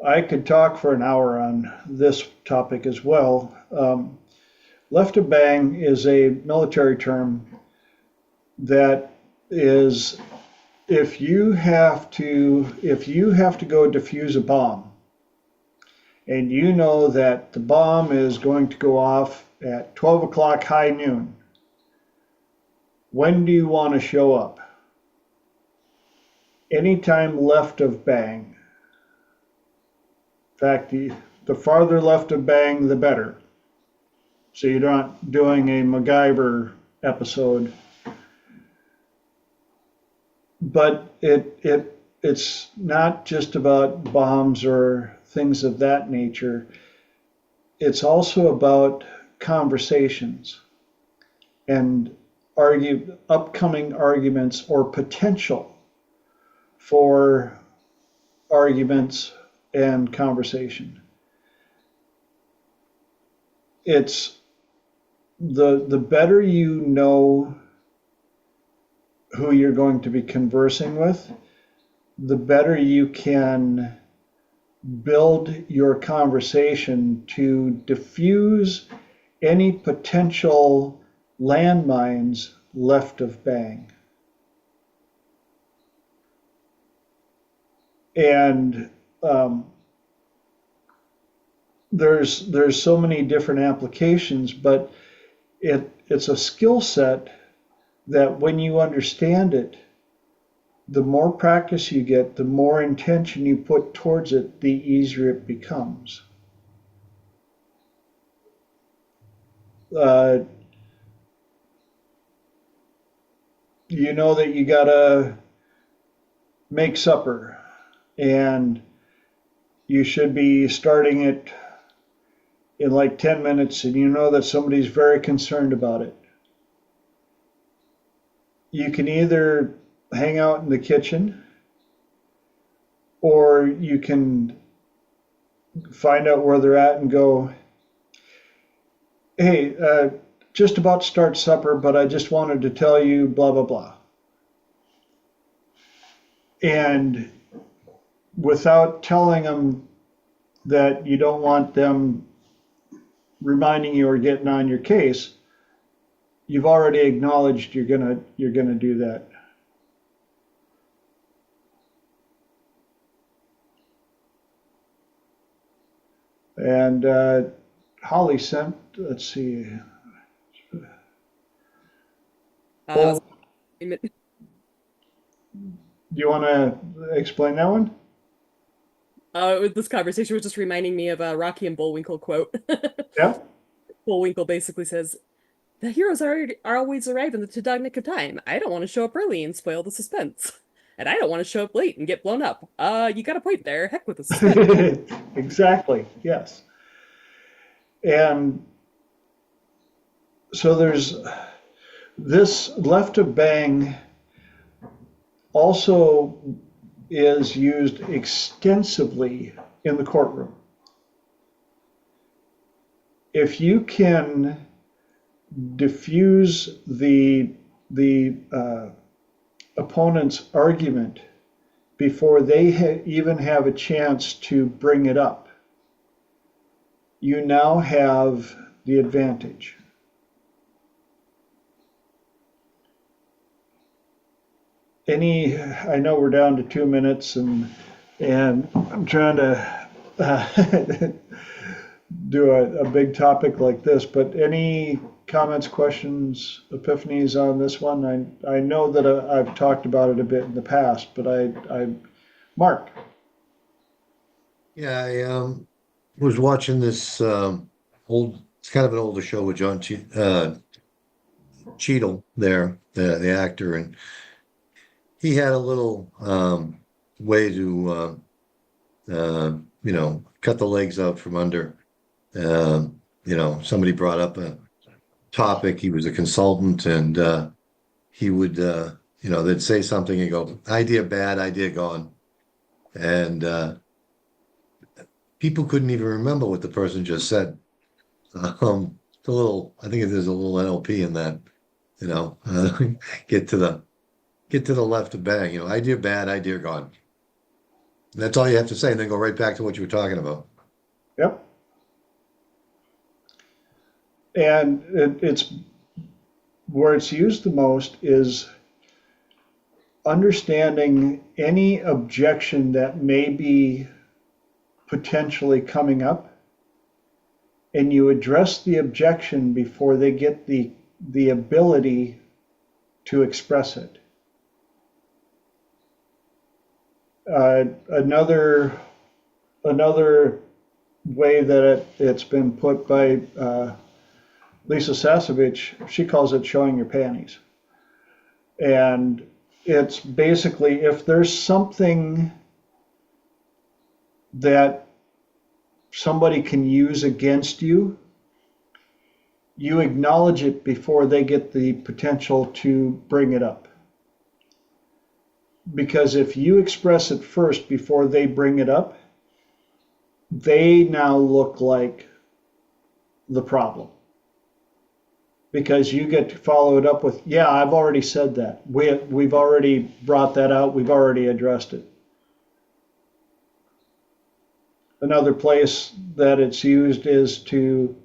I could talk for an hour on this topic as well. Left of bang is a military term that is, if you have to go defuse a bomb, and you know that the bomb is going to go off at 12 o'clock high noon, when do you want to show up? Anytime left of bang. In fact, the farther left of bang, the better. So you're not doing a MacGyver episode. But it's not just about bombs or things of that nature. It's also about conversations and upcoming arguments or potential for arguments and conversation. It's the better you know who you're going to be conversing with, the better you can build your conversation to diffuse any potential landmines left of bang. And there's so many different applications, but it's a skill set that when you understand it, the more practice you get, the more intention you put towards it, the easier it becomes. You know that you gotta make supper, and you should be starting it in like 10 minutes, and you know that somebody's very concerned about it. You can either hang out in the kitchen, or you can find out where they're at and go, hey, just about to start supper, but I just wanted to tell you blah, blah, blah. And without telling them that you don't want them reminding you or getting on your case, you've already acknowledged you're gonna do that. And Holly sent, let's see. Uh, Do you want to explain that one? this conversation was just reminding me of a Rocky and Bullwinkle quote. Yeah. Bullwinkle basically says, "The heroes are always arrive in the tonic of time. I don't want to show up early and spoil the suspense. And I don't want to show up late and get blown up. You got a point there. Heck with the suspense." Exactly. Yes. And so there's this left of bang also is used extensively in the courtroom. If you can diffuse the opponent's argument before they even have a chance to bring it up, you now have the advantage. I know we're down to 2 minutes, and I'm trying to do a big topic like this, but any comments, questions, epiphanies on this one? I know that I've talked about it a bit in the past, but Mark. Yeah, I was watching this it's kind of an older show with John Cheadle there, the actor, and he had a little way to cut the legs out from under. Somebody brought up a topic. He was a consultant, and he would they'd say something and go, idea bad, idea gone. And people couldn't even remember what the person just said. I think there's a little NLP in that, get to the left of bang, idea bad, idea gone. And that's all you have to say, and then go right back to what you were talking about. Yep. And it's where it's used the most is understanding any objection that may be potentially coming up, and you address the objection before they get the ability to express it. Another way that it's been put by Lisa Sasevich, she calls it showing your panties. And it's basically if there's something that somebody can use against you, you acknowledge it before they get the potential to bring it up. Because if you express it first before they bring it up, they now look like the problem. Because you get to follow it up with, yeah, I've already said that. We've already brought that out. We've already addressed it. Another place that it's used is to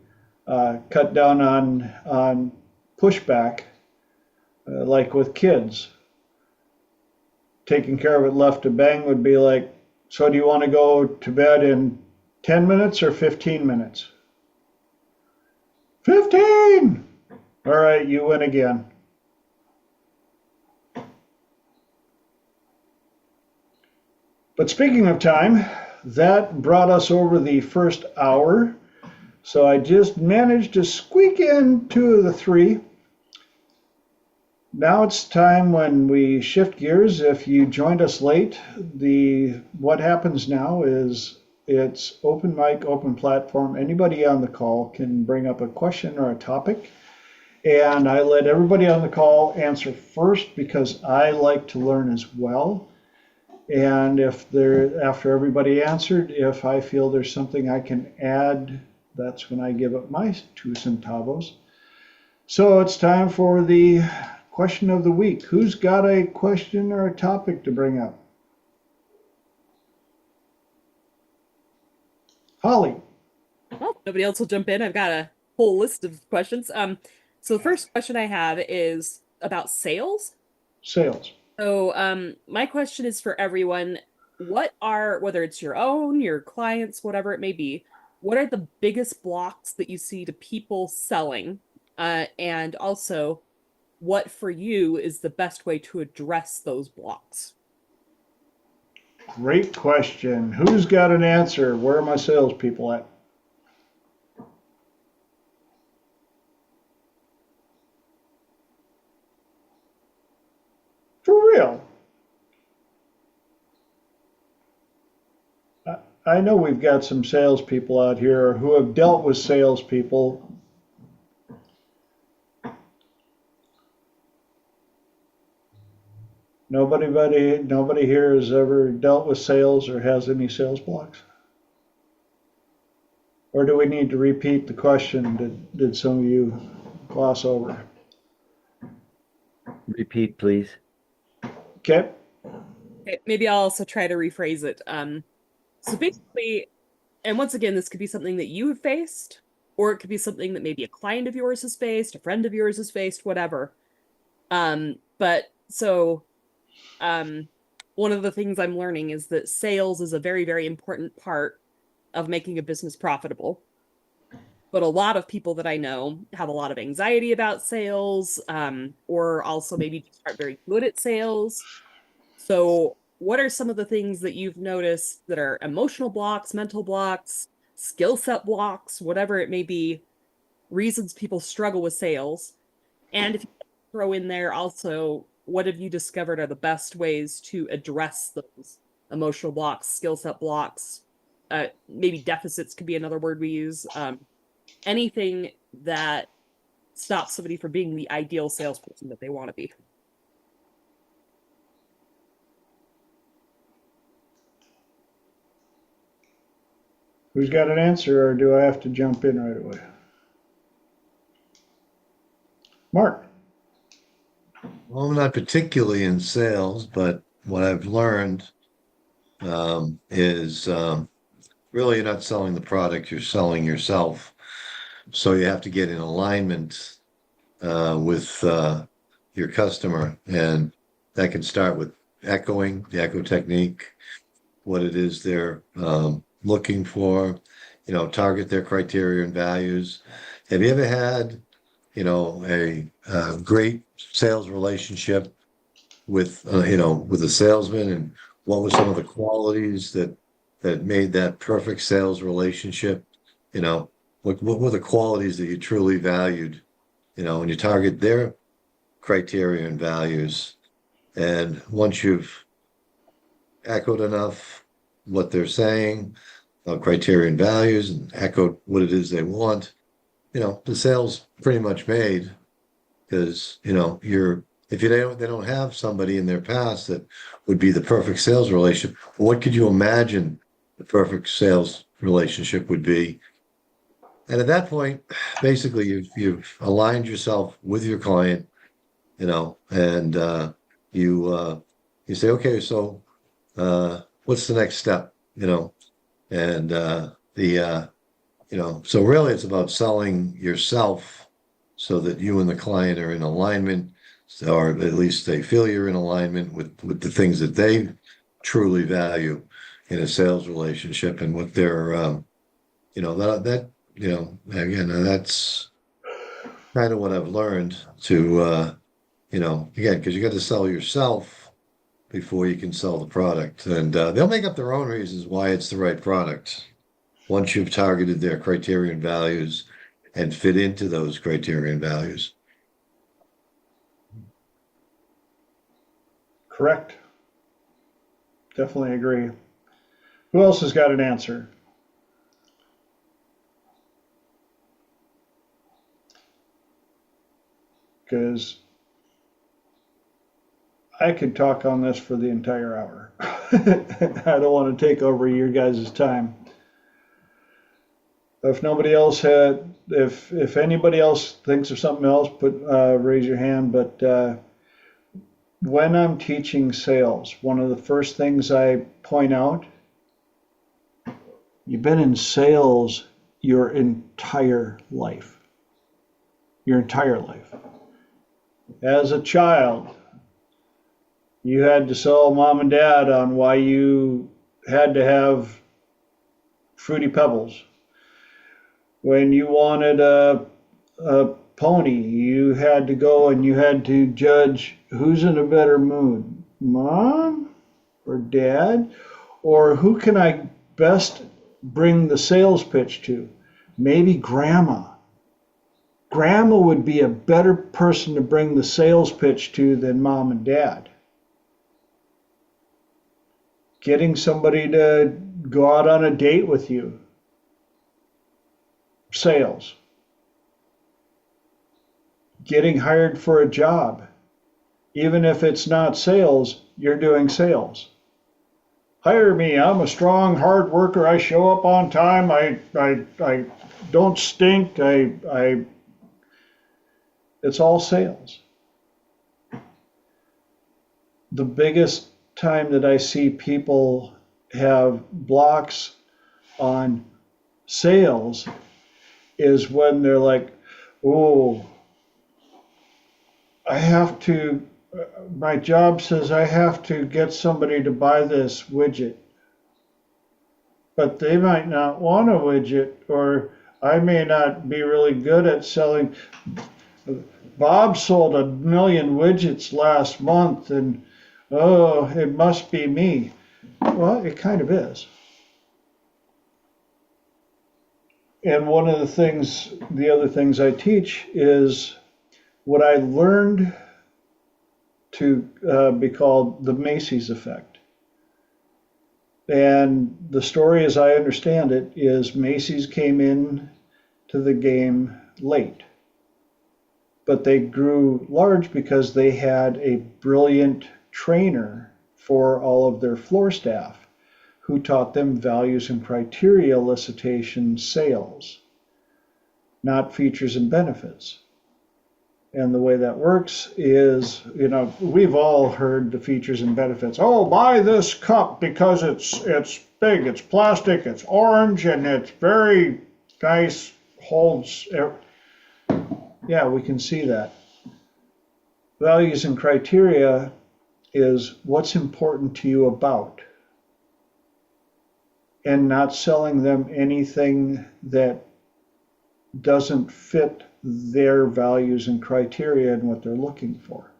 cut down on pushback, like with kids. Taking care of it left to bang would be like, so do you want to go to bed in 10 minutes or 15 minutes? 15! All right, you win again. But speaking of time, that brought us over the first hour. So I just managed to squeak in 2 of the 3. Now it's time when we shift gears. If you joined us late, what happens now is it's open mic, open platform. Anybody on the call can bring up a question or a topic. And I let everybody on the call answer first because I like to learn as well. And after everybody answered, if I feel there's something I can add, that's when I give up my 2 centavos. So it's time for the question of the week. Who's got a question or a topic to bring up? Holly. Well, nobody else will jump in. I've got a whole list of questions. So the first question I have is about sales. Sales. So my question is for everyone. Whether it's your own, your clients, whatever it may be, what are the biggest blocks that you see to people selling? And also, what for you is the best way to address those blocks? Great question. Who's got an answer? Where are my salespeople at? For real. I know we've got some salespeople out here who have dealt with salespeople. Nobody here has ever dealt with sales or has any sales blocks? Or do we need to repeat the question? Did some of you gloss over? Repeat, please. Okay. Okay, maybe I'll also try to rephrase it. So basically, and once again, this could be something that you have faced, or it could be something that maybe a client of yours has faced, a friend of yours has faced, whatever. But so one of the things I'm learning is that sales is a very, very important part of making a business profitable. But a lot of people that I know have a lot of anxiety about sales, or also maybe just aren't very good at sales. So what are some of the things that you've noticed that are emotional blocks, mental blocks, skill set blocks, whatever it may be, reasons people struggle with sales? And if you throw in there also, what have you discovered are the best ways to address those emotional blocks, skill set blocks? Maybe deficits could be another word we use. Anything that stops somebody from being the ideal salesperson that they want to be. Who's got an answer, or do I have to jump in right away? Mark. Well, I'm not particularly in sales, but what I've learned is really you're not selling the product, you're selling yourself. So you have to get in alignment with your customer. And that can start with echoing, the echo technique, what it is they're looking for, target their criteria and values. Have you ever had, a great sales relationship with, with a salesman, and what were some of the qualities that made that perfect sales relationship? What were the qualities that you truly valued, when you target their criteria and values? And once you've echoed enough what they're saying, criteria and values, and echoed what it is they want, the sale's pretty much made. Because if they don't have somebody in their past that would be the perfect sales relationship, what could you imagine the perfect sales relationship would be? And at that point, basically you've aligned yourself with your client, and you say, okay, so what's the next step? And so really it's about selling yourself so that you and the client are in alignment, or at least they feel you're in alignment with the things that they truly value in a sales relationship, and what they're, again, that's kind of what I've learned to, again, because you got to sell yourself before you can sell the product. And they'll make up their own reasons why it's the right product once you've targeted their criterion values and fit into those criterion values. Correct. Definitely agree. Who else has got an answer? Because I could talk on this for the entire hour. I don't want to take over your guys' time. If nobody else had, if anybody else thinks of something else, raise your hand. But when I'm teaching sales, one of the first things I point out, you've been in sales your entire life. Your entire life. As a child, you had to sell mom and dad on why you had to have Fruity Pebbles. When you wanted a pony, you had to go and you had to judge who's in a better mood, mom or dad, or who can I best bring the sales pitch to? Maybe grandma. Grandma would be a better person to bring the sales pitch to than mom and dad. Getting somebody to go out on a date with you. Sales. Getting hired for a job. Even if it's not sales, you're doing sales. Hire me. I'm a strong, hard worker. I show up on time. I don't stink. It's all sales. The biggest time that I see people have blocks on sales is when they're like, oh, my job says I have to get somebody to buy this widget, but they might not want a widget, or I may not be really good at selling. Bob sold 1 million widgets last month, and oh, it must be me. Well, it kind of is. And one of the other things I teach is what I learned to be called the Macy's effect. And the story, as I understand it, is Macy's came in to the game late. But they grew large because they had a brilliant trainer for all of their floor staff who taught them values and criteria elicitation sales, not features and benefits. And the way that works is, we've all heard the features and benefits. Oh, buy this cup because it's big, it's plastic, it's orange, and it's very nice, holds. Yeah, we can see that. Values and criteria is what's important to you about, and not selling them anything that doesn't fit their values and criteria and what they're looking for.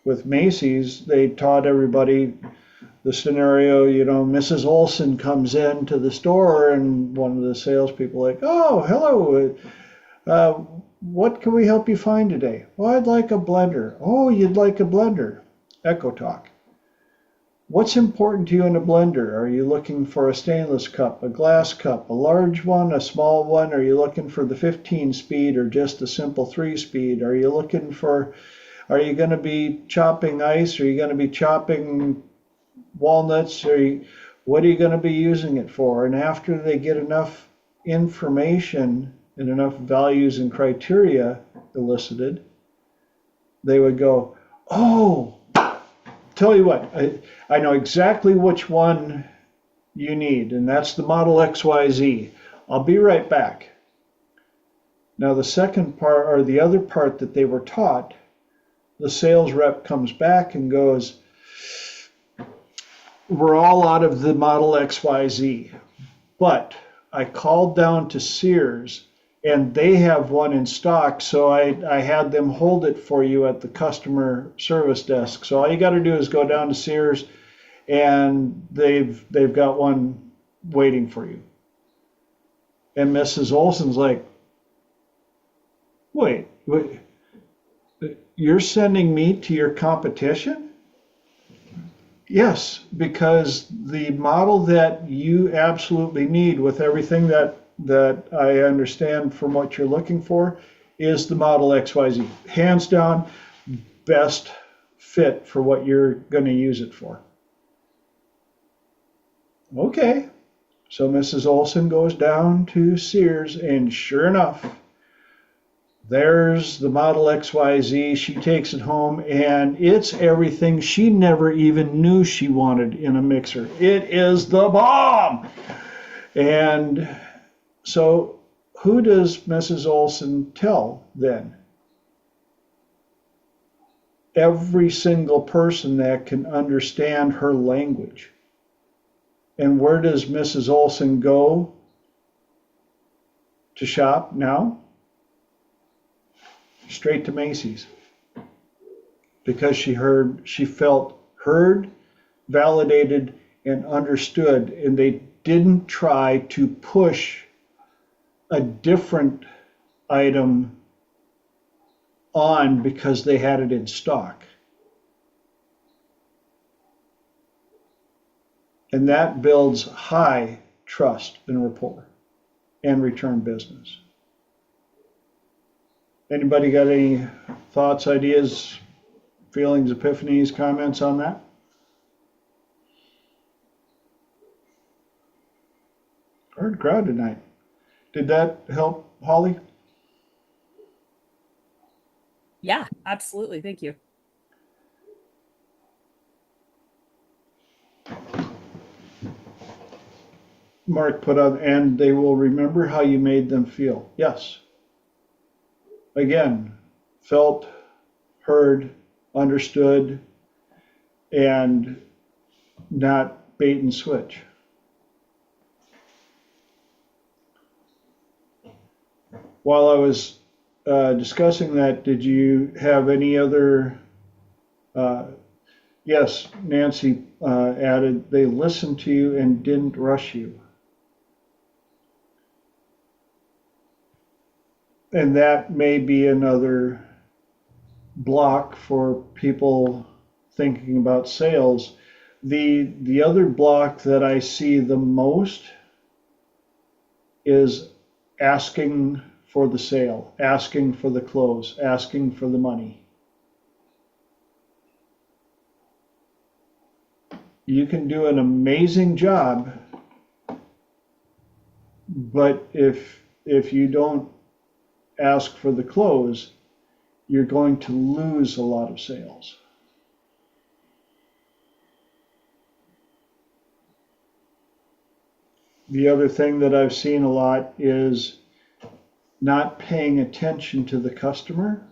With Macy's, they taught everybody the scenario, Mrs. Olson comes into the store and one of the salespeople like, oh, hello, uh, what can we help you find today? Well, I'd like a blender. Oh, you'd like a blender. Echo talk. What's important to you in a blender? Are you looking for a stainless cup, a glass cup, a large one, a small one? Are you looking for the 15 speed or just a simple 3 speed? Are you going to be chopping ice? Are you going to be chopping walnuts? What are you going to be using it for? And after they get enough information and enough values and criteria elicited, they would go, oh, tell you what, I know exactly which one you need, and that's the Model XYZ. I'll be right back. Now the second part, or the other part that they were taught, the sales rep comes back and goes, we're all out of the Model XYZ, but I called down to Sears and they have one in stock, so I had them hold it for you at the customer service desk. So all you got to do is go down to Sears and they've got one waiting for you. And Mrs. Olson's like, wait, you're sending me to your competition? Yes, because the model that you absolutely need with everything that I understand from what you're looking for is the Model XYZ. Hands down, best fit for what you're going to use it for. Okay, so Mrs. Olson goes down to Sears, and sure enough, there's the Model XYZ. She takes it home, and it's everything she never even knew she wanted in a mixer. It is the bomb! And so who does Mrs. Olson tell then? Every single person that can understand her language. And where does Mrs. Olson go to shop now? Straight to Macy's. Because she felt heard, validated, and understood, and they didn't try to push a different item on because they had it in stock. And that builds high trust and rapport and return business. Anybody got any thoughts, ideas, feelings, epiphanies, comments on that? Hard crowd tonight. Did that help, Holly? Yeah, absolutely. Thank you. Mark put on, and they will remember how you made them feel. Yes. Again, felt, heard, understood, and not bait and switch. While I was discussing that, did you have any other? Yes, Nancy added, they listened to you and didn't rush you. And that may be another block for people thinking about sales. The other block that I see the most is asking for the sale, asking for the close, asking for the money. You can do an amazing job, but if you don't ask for the close, you're going to lose a lot of sales. The other thing that I've seen a lot is not paying attention to the customer,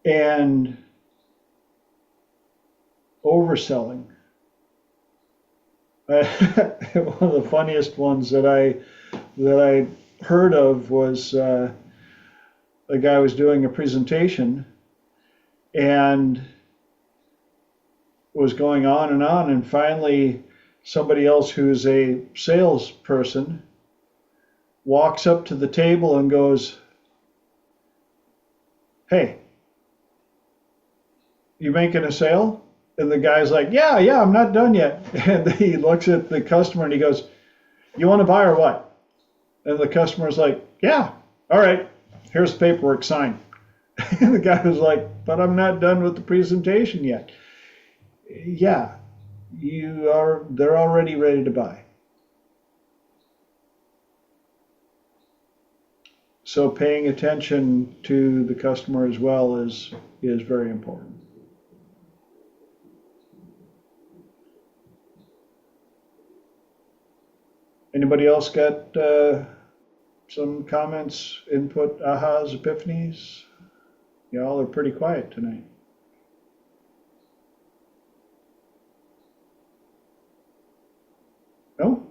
and overselling. One of the funniest ones that I heard of was a guy was doing a presentation and was going on, and finally somebody else who's a salesperson walks up to the table and goes, "Hey, you making a sale?" And the guy's like, "Yeah, I'm not done yet." And he looks at the customer and he goes, "You want to buy or what?" And the customer's like, "Yeah, all right, here's the paperwork, sign." And the guy was like, "But I'm not done with the presentation yet." Yeah, they're already ready to buy. So paying attention to the customer as well is very important. Anybody else got some comments, input, ahas, epiphanies? Y'all are pretty quiet tonight. No?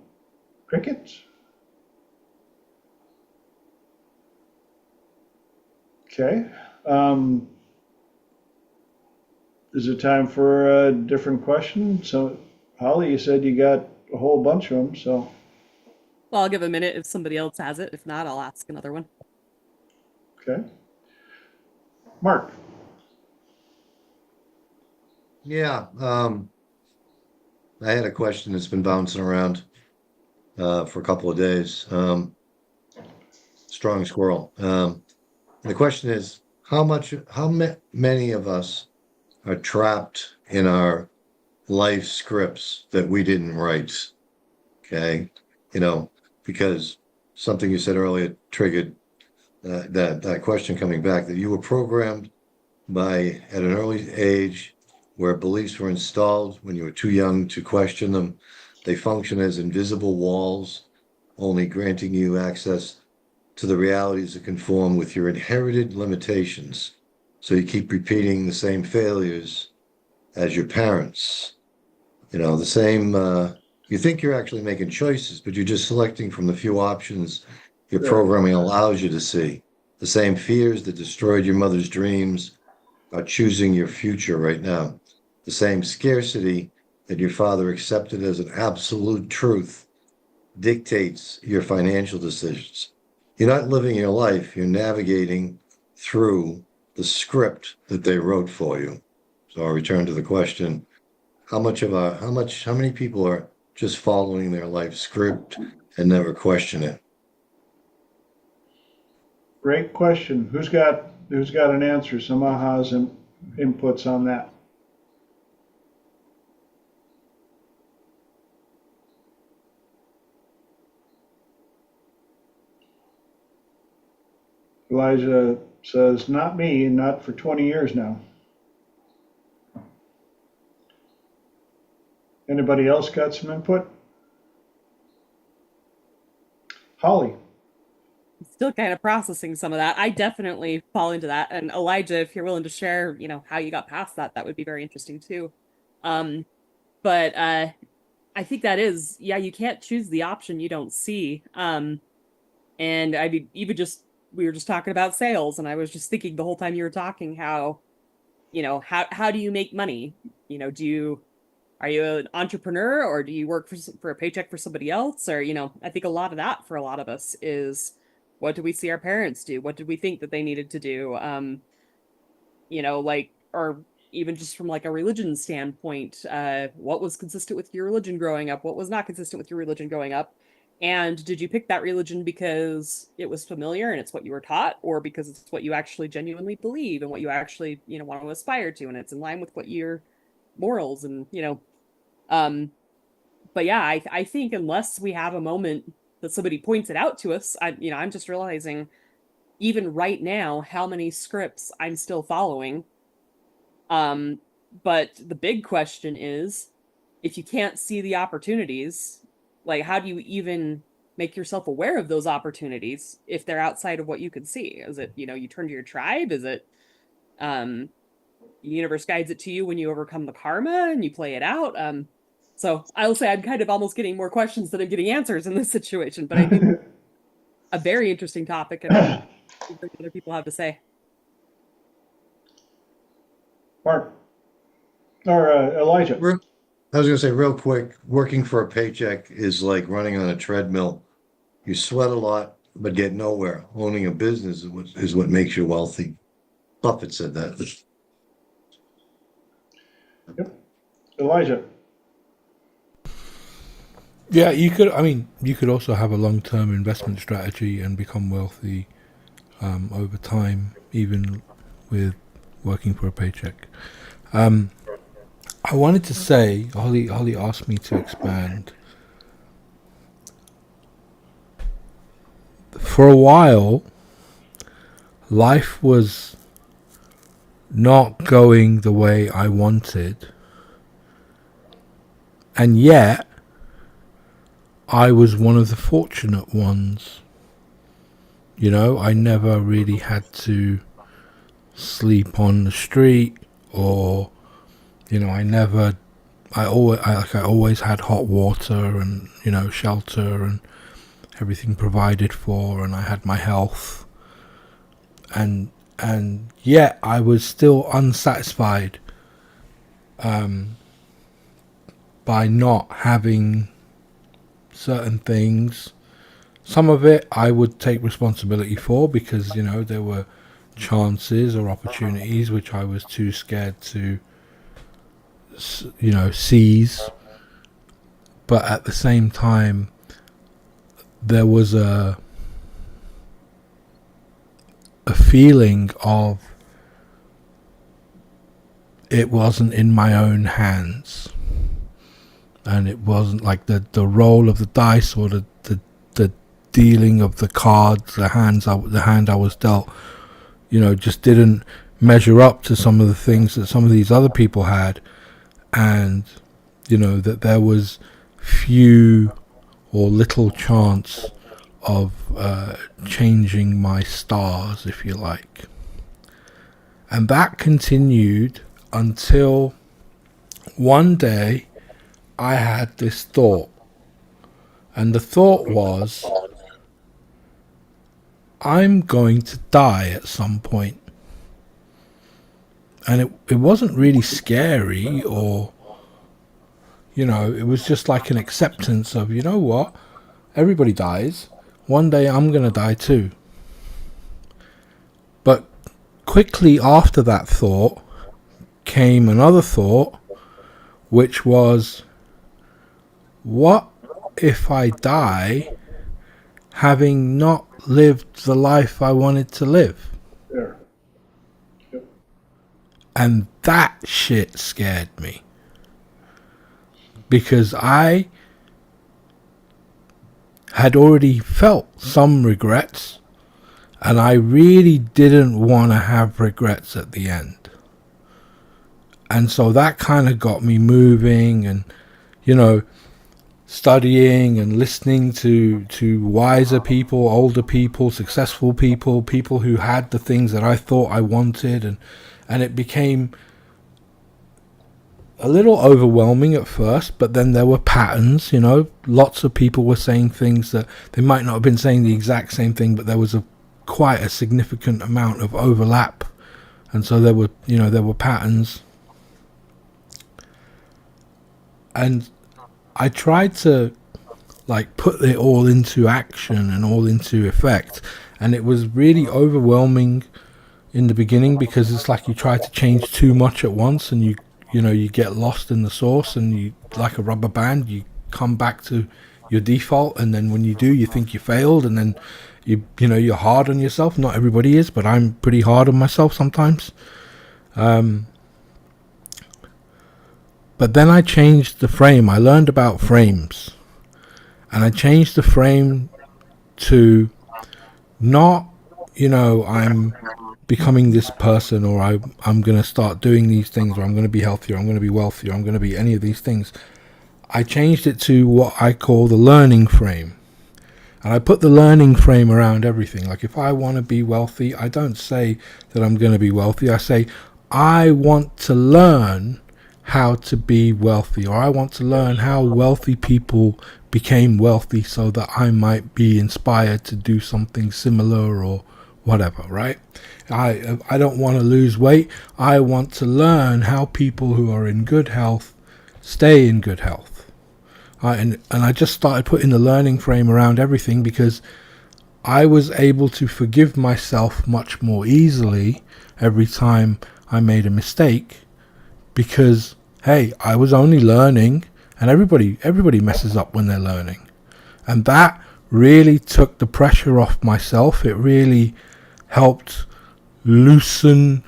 Crickets? Okay. Is it time for a different question? So, Holly, you said you got a whole bunch of them, so. Well, I'll give a minute if somebody else has it. If not, I'll ask another one. Okay. Mark. Yeah, I had a question that's been bouncing around for a couple of days. Strong squirrel. The question is, how many of us are trapped in our life scripts that we didn't write? Okay, because something you said earlier triggered that question coming back, that you were programmed at an early age, where beliefs were installed when you were too young to question them. They function as invisible walls, only granting you access to the realities that conform with your inherited limitations. So you keep repeating the same failures as your parents. The same, you think you're actually making choices, but you're just selecting from the few options your programming allows you to see. The same fears that destroyed your mother's dreams are choosing your future right now. The same scarcity that your father accepted as an absolute truth dictates your financial decisions. You're not living your life, you're navigating through the script that they wrote for you. So I'll return to the question, how many people are just following their life script and never question it? Great question. Who's got an answer? Some ahas and inputs on that. Elijah says, "Not me, not for 20 years now." Anybody else got some input? Holly. Still kind of processing some of that. I definitely fall into that. And Elijah, if you're willing to share, how you got past that, that would be very interesting too. But I think that is, yeah, you can't choose the option you don't see. And I mean, we were just talking about sales, and I was just thinking the whole time you were talking how, how do you make money? Are you an entrepreneur, or do you work for a paycheck for somebody else? Or, I think a lot of that for a lot of us is, what did we see our parents do? What did we think that they needed to do? Or even just from like a religion standpoint, what was consistent with your religion growing up? What was not consistent with your religion growing up? And did you pick that religion because it was familiar and it's what you were taught, or because it's what you actually genuinely believe and what you actually, want to aspire to, and it's in line with what your morals and, um, but yeah, I think unless we have a moment that somebody points it out to us, I'm just realizing even right now how many scripts I'm still following. But the big question is, if you can't see the opportunities, like how do you even make yourself aware of those opportunities if they're outside of what you can see? Is it, you turn to your tribe? Is it the universe guides it to you when you overcome the karma and you play it out? So I'll say I'm kind of almost getting more questions than I'm getting answers in this situation, but I do a very interesting topic, and I'm what other people have to say. Mark, or Elijah. I was gonna say real quick, working for a paycheck is like running on a treadmill. You sweat a lot, but get nowhere. Owning a business is what makes you wealthy. Buffett said that. Yep. Elijah. Yeah, you could. I mean, you could also have a long-term investment strategy and become wealthy over time, even with working for a paycheck. I wanted to say, Holly asked me to expand. For a while, life was not going the way I wanted, and yet I was one of the fortunate ones. I never really had to sleep on the street, or I always had hot water and shelter and everything provided for, and I had my health, and yet I was still unsatisfied by not having certain things. Some of it I would take responsibility for, because there were chances or opportunities which I was too scared to seize. But at the same time, there was a feeling of it wasn't in my own hands, and it wasn't like the roll of the dice or the dealing of the cards, the hand I was dealt, just didn't measure up to some of the things that some of these other people had, and that there was few or little chance of changing my stars, if you like. And that continued until one day I had this thought, and the thought was, I'm going to die at some point. And it wasn't really scary, or it was just like an acceptance of, what, everybody dies, one day I'm going to die too. But quickly after that thought came another thought, which was, what if I die having not lived the life I wanted to live? There. Yep. And that shit scared me, because I had already felt some regrets, and I really didn't want to have regrets at the end. And so that kind of got me moving, and studying and listening to wiser people, older people, successful people, people who had the things that I thought I wanted, and it became a little overwhelming at first, but then there were patterns. Lots of people were saying things that they might not have been saying the exact same thing, but there was quite a significant amount of overlap, and so there were patterns. And I tried to put it all into action and all into effect, and it was really overwhelming in the beginning, because it's like you try to change too much at once, and you get lost in the source, and you, like a rubber band, you come back to your default, and then when you do, you think you failed, and then you're hard on yourself. Not everybody is, but I'm pretty hard on myself sometimes. But then I changed the frame. I learned about frames, and I changed the frame to not, I'm becoming this person, or I'm going to start doing these things, or I'm going to be healthier, I'm going to be wealthier, I'm going to be any of these things. I changed it to what I call the learning frame. And I put the learning frame around everything. Like if I want to be wealthy, I don't say that I'm going to be wealthy. I say, I want to learn how to be wealthy, or I want to learn how wealthy people became wealthy so that I might be inspired to do something similar or whatever, right? I don't want to lose weight. I want to learn how people who are in good health stay in good health. And I just started putting the learning frame around everything because I was able to forgive myself much more easily every time I made a mistake, because hey, I was only learning, and everybody messes up when they're learning. And that really took the pressure off myself. It really helped loosen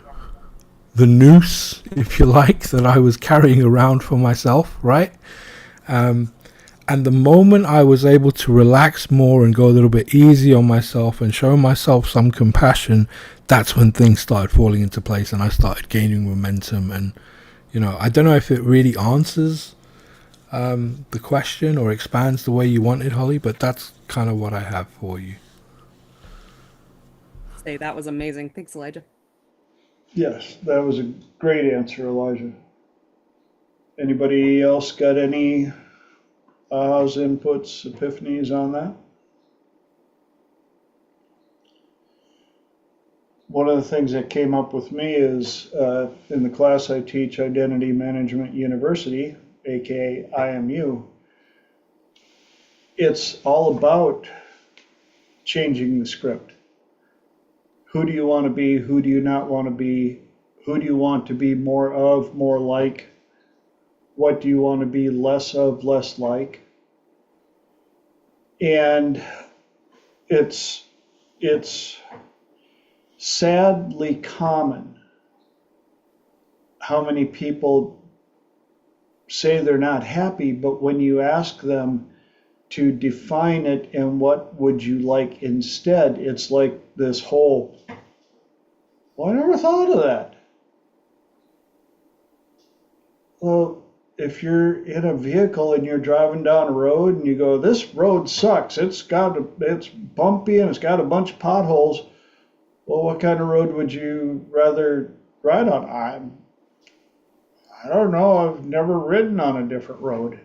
the noose, if you like, that I was carrying around for myself, right? And the moment I was able to relax more and go a little bit easy on myself and show myself some compassion, that's when things started falling into place and I started gaining momentum. And, you know, I don't know if it really answers the question or expands the way you want it, Holly, but that's kind of what I have for you. Say that was amazing. Thanks, Elijah. Yes, that was a great answer, Elijah. Anybody else got any ahas, inputs, epiphanies on that? One of the things that came up with me is in the class I teach, Identity Management University, aka IMU, it's all about changing the script. Who do you want to be? Who do you not want to be? Who do you want to be more of, more like? What do you want to be less of, less like? And it's sadly common how many people say they're not happy, but when you ask them to define it and what would you like instead, it's like this whole, well, I never thought of that. Well, if you're in a vehicle and you're driving down a road and you go, this road sucks, it's bumpy and it's got a bunch of potholes. Well, what kind of road would you rather ride on? I don't know. I've never ridden on a different road.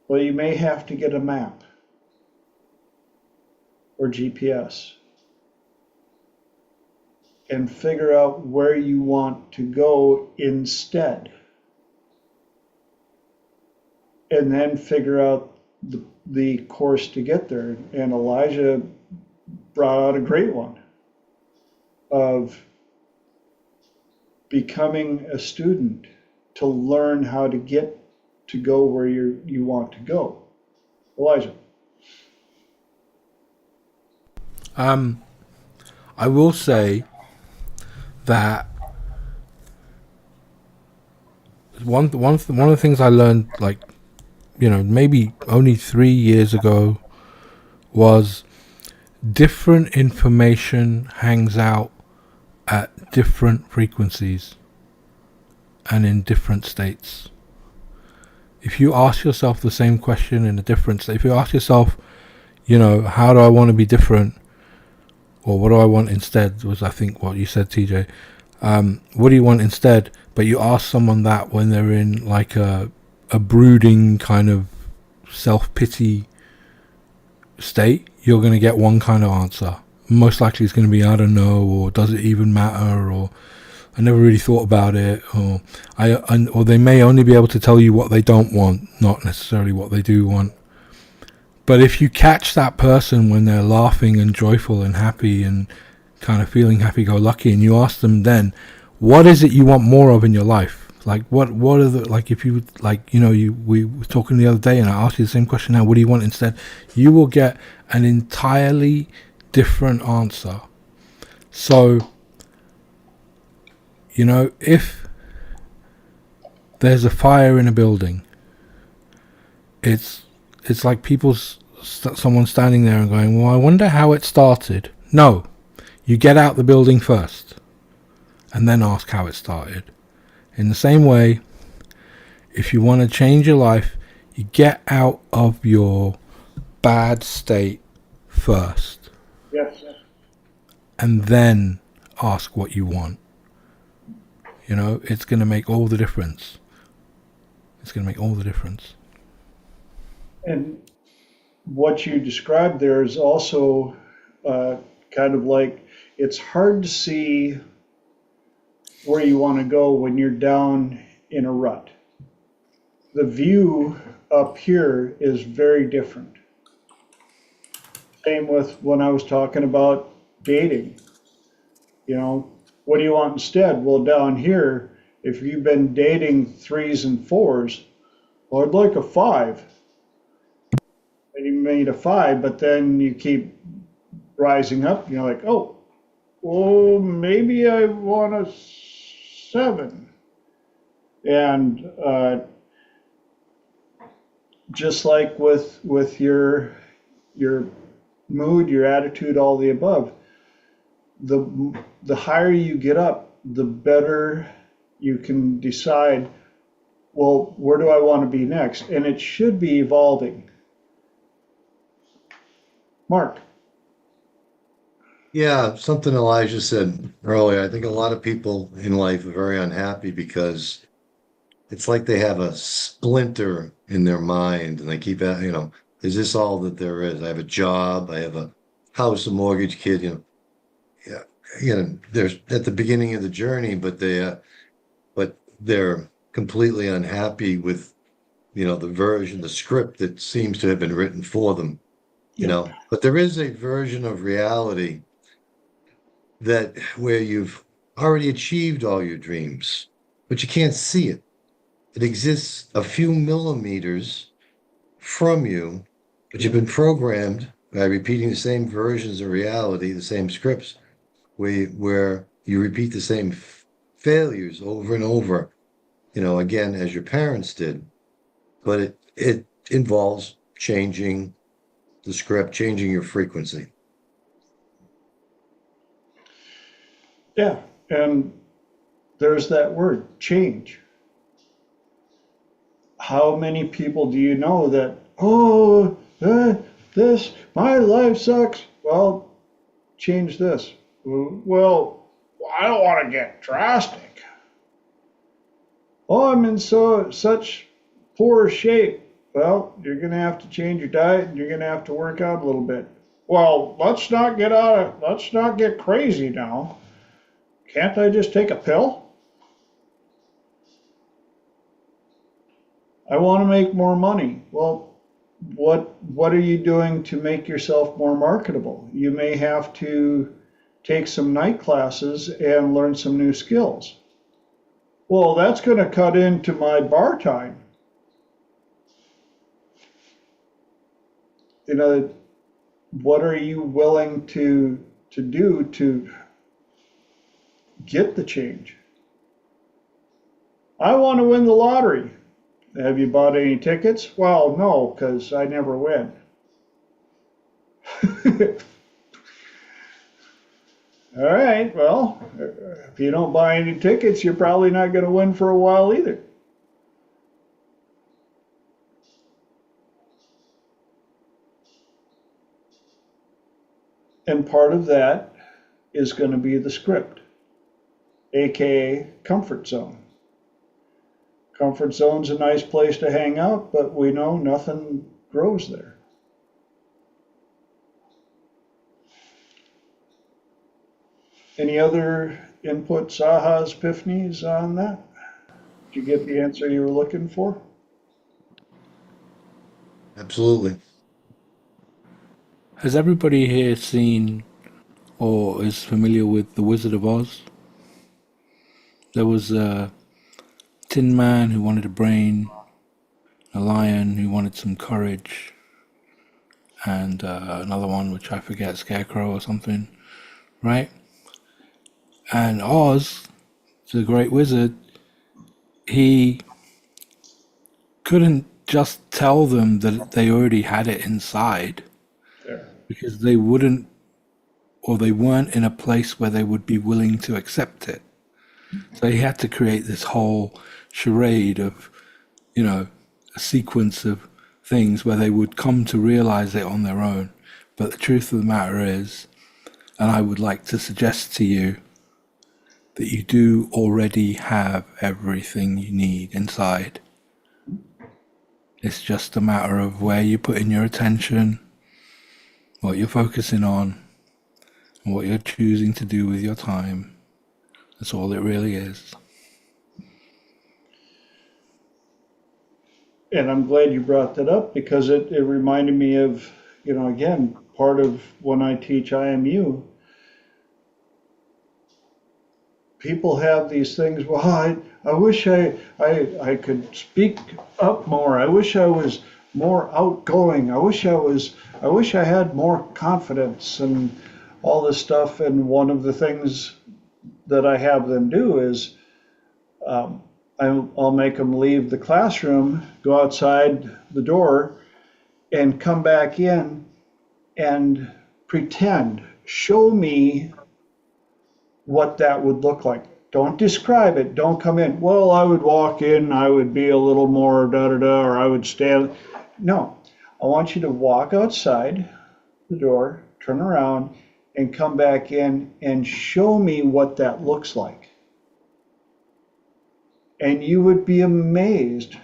Well, you may have to get a map or GPS and figure out where you want to go instead. And then figure out the course to get there. And Elijah brought out a great one of becoming a student to learn how to get to go where you want to go. Elijah. I will say that one of the things I learned, like, you know, maybe only 3 years ago, was different information hangs out at different frequencies and in different states. If you ask yourself the same question in a different state, if you ask yourself, you know, how do I want to be different, or what do I want instead, was I think what you said, TJ. What do you want instead? But you ask someone that when they're in like a brooding kind of self-pity state, you're going to get one kind of answer. Most likely it's going to be, I don't know, or does it even matter, or I never really thought about it, or or they may only be able to tell you what they don't want, not necessarily what they do want. But if you catch that person when they're laughing and joyful and happy and kind of feeling happy-go-lucky, and you ask them then, what is it you want more of in your life? Like, what are the, like, if you, like, you know, we were talking the other day and I asked you the same question now, what do you want instead? You will get an entirely different answer. So, you know, if there's a fire in a building, it's like someone standing there and going, well, I wonder how it started. No, you get out the building first and then ask how it started. In the same way, if you want to change your life, You get out of your bad state first, Yes. and then ask what you want. You know, it's going to make all the difference. It's going to make all the difference. And what you described there is also kind of like it's hard to see where you want to go when you're down in a rut. The view up here is very different. Same with when I was talking about dating. You know, what do you want instead? Well, down here, if you've been dating threes and fours, well, I'd like a five. And you made a five, but then you keep rising up. You're like, oh, well, maybe I want a seven. And just like with your mood, your attitude, all the above, the higher you get up, the better you can decide, well, where do I want to be next? And it should be evolving. Mark. Yeah, something Elijah said earlier. I think a lot of people in life are very unhappy because it's like they have a splinter in their mind and they keep, is this all that there is? I have a job, I have a house, a mortgage, kid, yeah, there's at the beginning of the journey, but they're completely unhappy with, the script that seems to have been written for them, but there is a version of reality that where you've already achieved all your dreams, but you can't see it. It exists a few millimeters from you, but you've been programmed by repeating the same versions of reality, the same scripts, where you repeat the same failures over and over, again, as your parents did. But it involves changing the script, changing your frequency. Yeah, and there's that word, change. How many people do you know that, my life sucks? Well, change this. Well, I don't want to get drastic. Oh, I'm in such poor shape. Well, you're going to have to change your diet and you're going to have to work out a little bit. Well, let's not get crazy now. Can't I just take a pill? I want to make more money. Well, what are you doing to make yourself more marketable? You may have to take some night classes and learn some new skills. Well, that's going to cut into my bar time. What are you willing to do to get the change? I want to win the lottery. Have you bought any tickets? Well, no, because I never win. All right, well, if you don't buy any tickets, you're probably not going to win for a while either. And part of that is going to be the script, aka comfort zone. Comfort zone's a nice place to hang out, but we know nothing grows there. Any other inputs, ahas, epiphanies on that? Did you get the answer you were looking for? Absolutely. Has everybody here seen or is familiar with The Wizard of Oz? There was a Tin Man who wanted a brain, a lion who wanted some courage, and another one which I forget, Scarecrow or something, right? And Oz, the great wizard, he couldn't just tell them that they already had it inside There. because they wouldn't, or they weren't in a place where they would be willing to accept it. So he had to create this whole charade of, a sequence of things where they would come to realize it on their own. But the truth of the matter is, and I would like to suggest to you, that you do already have everything you need inside. It's just a matter of where you're putting your attention, what you're focusing on, and what you're choosing to do with your time. That's all it really is. And I'm glad you brought that up because it reminded me of, again, part of when I teach IMU, people have these things, well, I wish I could speak up more. I wish I was more outgoing. I wish I had more confidence and all this stuff. And one of the things that I have them do is I'll make them leave the classroom, go outside the door, and come back in and pretend. Show me what that would look like. Don't describe it. Don't come in. Well, I would walk in, I would be a little more da-da-da, or I would stand. No, I want you to walk outside the door, turn around, and come back in and show me what that looks like. And you would be amazed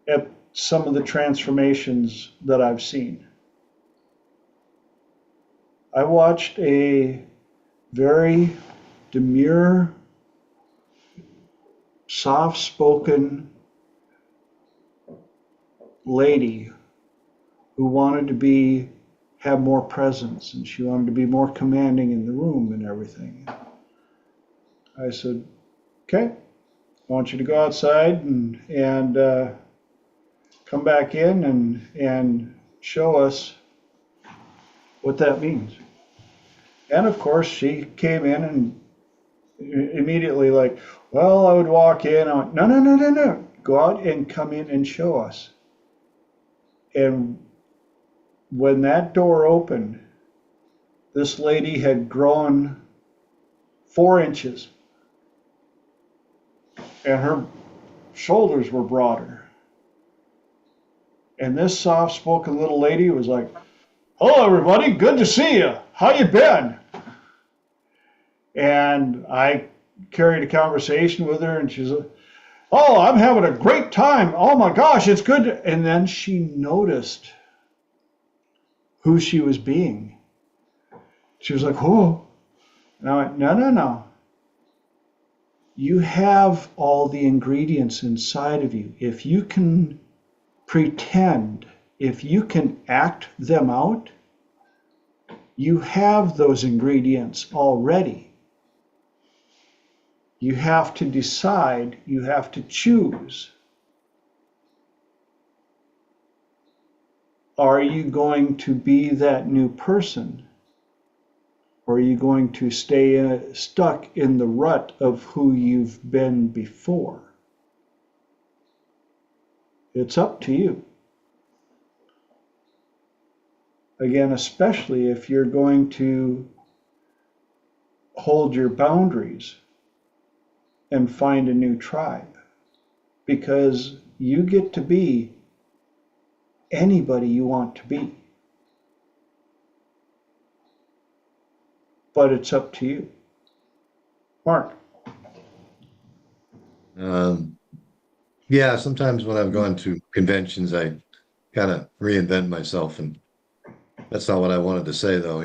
at some of the transformations that I've seen. I watched a very demure, soft-spoken lady who wanted to have more presence, and she wanted to be more commanding in the room and everything. I said, okay, I want you to go outside and come back in and show us what that means. And of course, she came in and immediately like, well, I would walk in. I went, no. Go out and come in and show us. And when that door opened, this lady had grown 4 inches. And her shoulders were broader. And this soft-spoken little lady was like, hello, everybody. Good to see you. How you been? And I carried a conversation with her, and she's like, oh, I'm having a great time. Oh, my gosh, it's good. And then she noticed who she was being. She was like, oh. And I went, no. You have all the ingredients inside of you. If you can pretend, if you can act them out, you have those ingredients already. You have to decide, you have to choose. Are you going to be that new person? Or are you going to stay stuck in the rut of who you've been before? It's up to you. Again, especially if you're going to hold your boundaries and find a new tribe, because you get to be anybody you want to be. But it's up to you. Mark. Yeah, sometimes when I've gone to conventions, I kind of reinvent myself, and that's not what I wanted to say, though.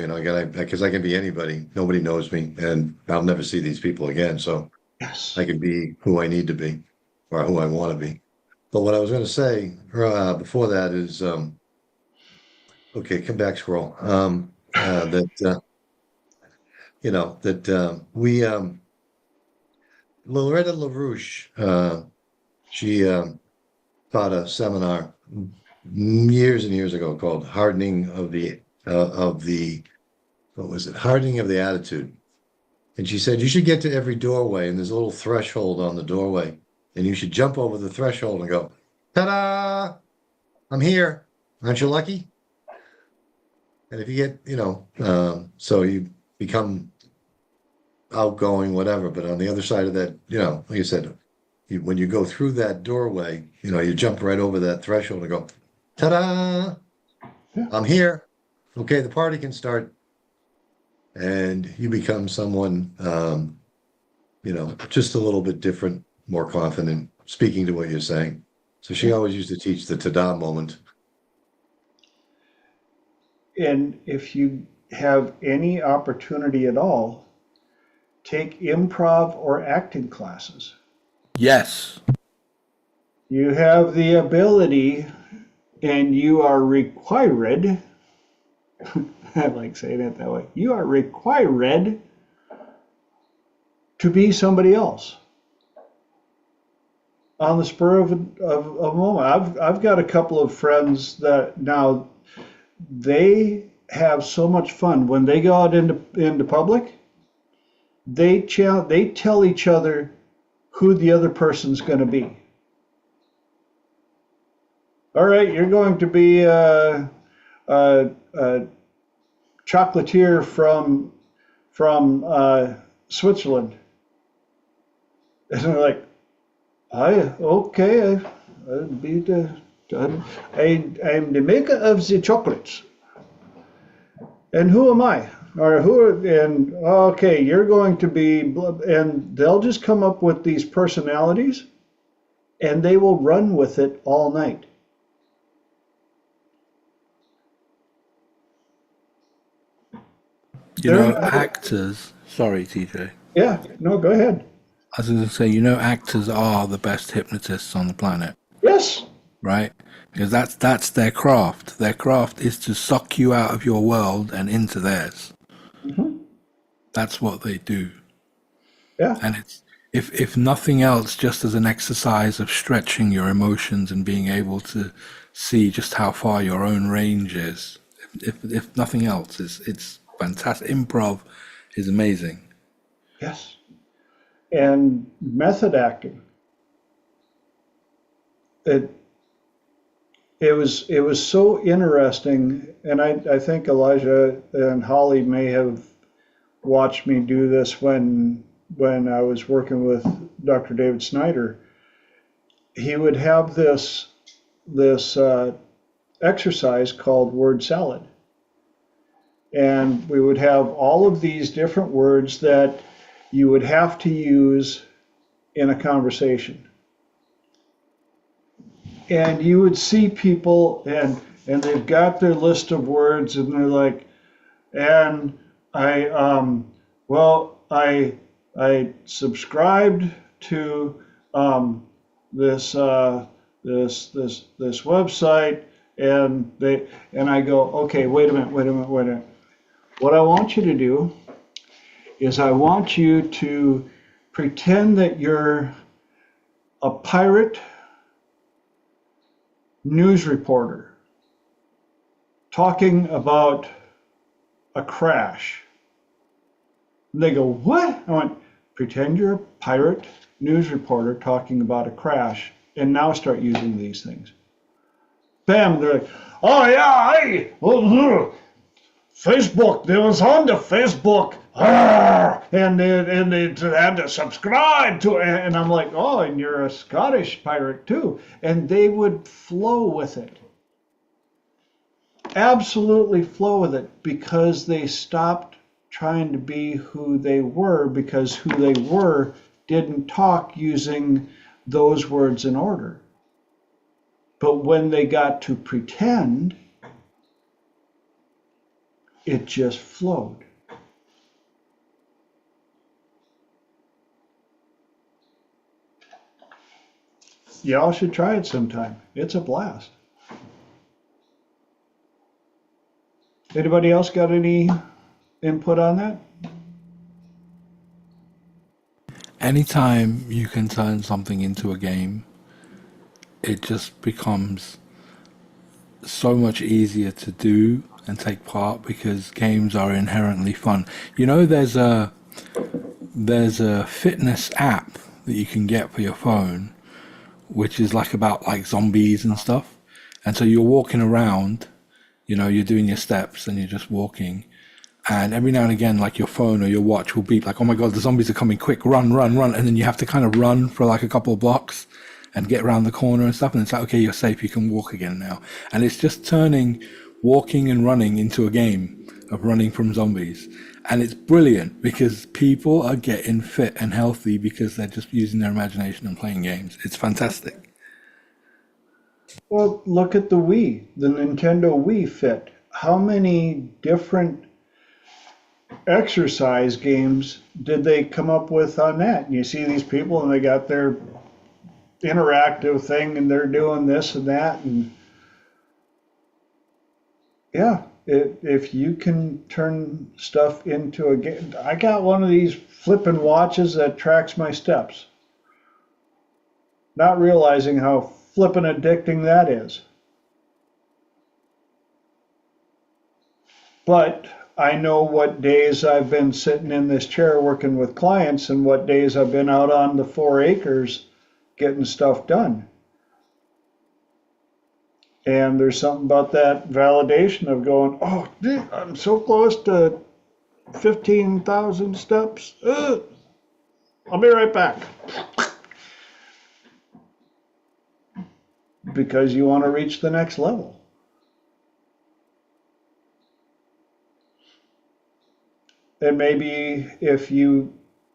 Because I can be anybody. Nobody knows me, and I'll never see these people again. So Yes. I can be who I need to be, or who I want to be. But what I was going to say before that is, okay, come back, scroll. We Loretta LaRouche, she taught a seminar years and years ago called Hardening of the what was it? Hardening of the Attitude. And she said you should get to every doorway, and there's a little threshold on the doorway, and you should jump over the threshold and go, ta-da! I'm here. Aren't you lucky? And if you get, so you become outgoing, whatever, but on the other side of that, like I said, when you go through that doorway, you jump right over that threshold and go, ta-da, Yeah. I'm here. Okay, the party can start. And you become someone, just a little bit different, more confident, speaking to what you're saying. So she Yeah. always used to teach the ta-da moment. And if you have any opportunity at all, take improv or acting classes. Yes. You have the ability and you are required, I like saying it that way, you are required to be somebody else on the spur of a moment. I've got a couple of friends that now they have so much fun when they go out into public. They tell each other who the other person's going to be. All right, you're going to be a chocolatier from Switzerland, and they're like, I'll be I'm the maker of the chocolates. And who am I? Or okay, you're going to be, and they'll just come up with these personalities, and they will run with it all night. Actors. Sorry, TJ. Yeah, no, go ahead. I was going to say, actors are the best hypnotists on the planet, Yes. right? Because that's their craft. Their craft is to suck you out of your world and into theirs. Mm-hmm. That's what they do. Yeah. And it's if nothing else, just as an exercise of stretching your emotions and being able to see just how far your own range is. If nothing else, it's fantastic. Improv is amazing. Yes. And method acting. It was so interesting, and I think Elijah and Holly may have watched me do this when I was working with Dr. David Snyder. He would have this exercise called word salad, and we would have all of these different words that you would have to use in a conversation. And you would see people, and they've got their list of words, and they're like, and I subscribed to this website, and I go, okay, wait a minute. What I want you to do is I want you to pretend that you're a pirate news reporter talking about a crash. And they go, what? I went, pretend you're a pirate news reporter talking about a crash, and now start using these things. Bam, they're like, oh yeah, Facebook, they was on the Facebook, and they had to subscribe to it. And I'm like, oh, and you're a Scottish pirate too. And they would flow with it. Absolutely flow with it, because they stopped trying to be who they were, because who they were didn't talk using those words in order. But when they got to pretend, it just flowed. Y'all should try it sometime. It's a blast. Anybody else got any input on that? Anytime you can turn something into a game, it just becomes so much easier to do and take part, because games are inherently fun. There's a fitness app that you can get for your phone, which is about zombies and stuff. And so you're walking around, you're doing your steps and you're just walking. And every now and again, your phone or your watch will beep oh my God, the zombies are coming, quick, run. And then you have to kind of run for a couple of blocks. and get around the corner and stuff. And it's like, okay, you're safe. You can walk again now. And it's just turning walking and running into a game of running from zombies. And it's brilliant because people are getting fit and healthy because they're just using their imagination and playing games. It's fantastic. Well, look at the Wii, the Nintendo Wii Fit. How many different exercise games did they come up with on that? And you see these people and they got their interactive thing and they're doing this and that. And yeah, if you can turn stuff into a game. I got one of these flipping watches that tracks my steps, not realizing how flippin' addicting that is. But I know what days I've been sitting in this chair working with clients and what days I've been out on the 4 acres getting stuff done. And there's something about that validation of going, oh, dude, I'm so close to 15,000 steps. Ugh. I'll be right back. Because you want to reach the next level. And maybe if you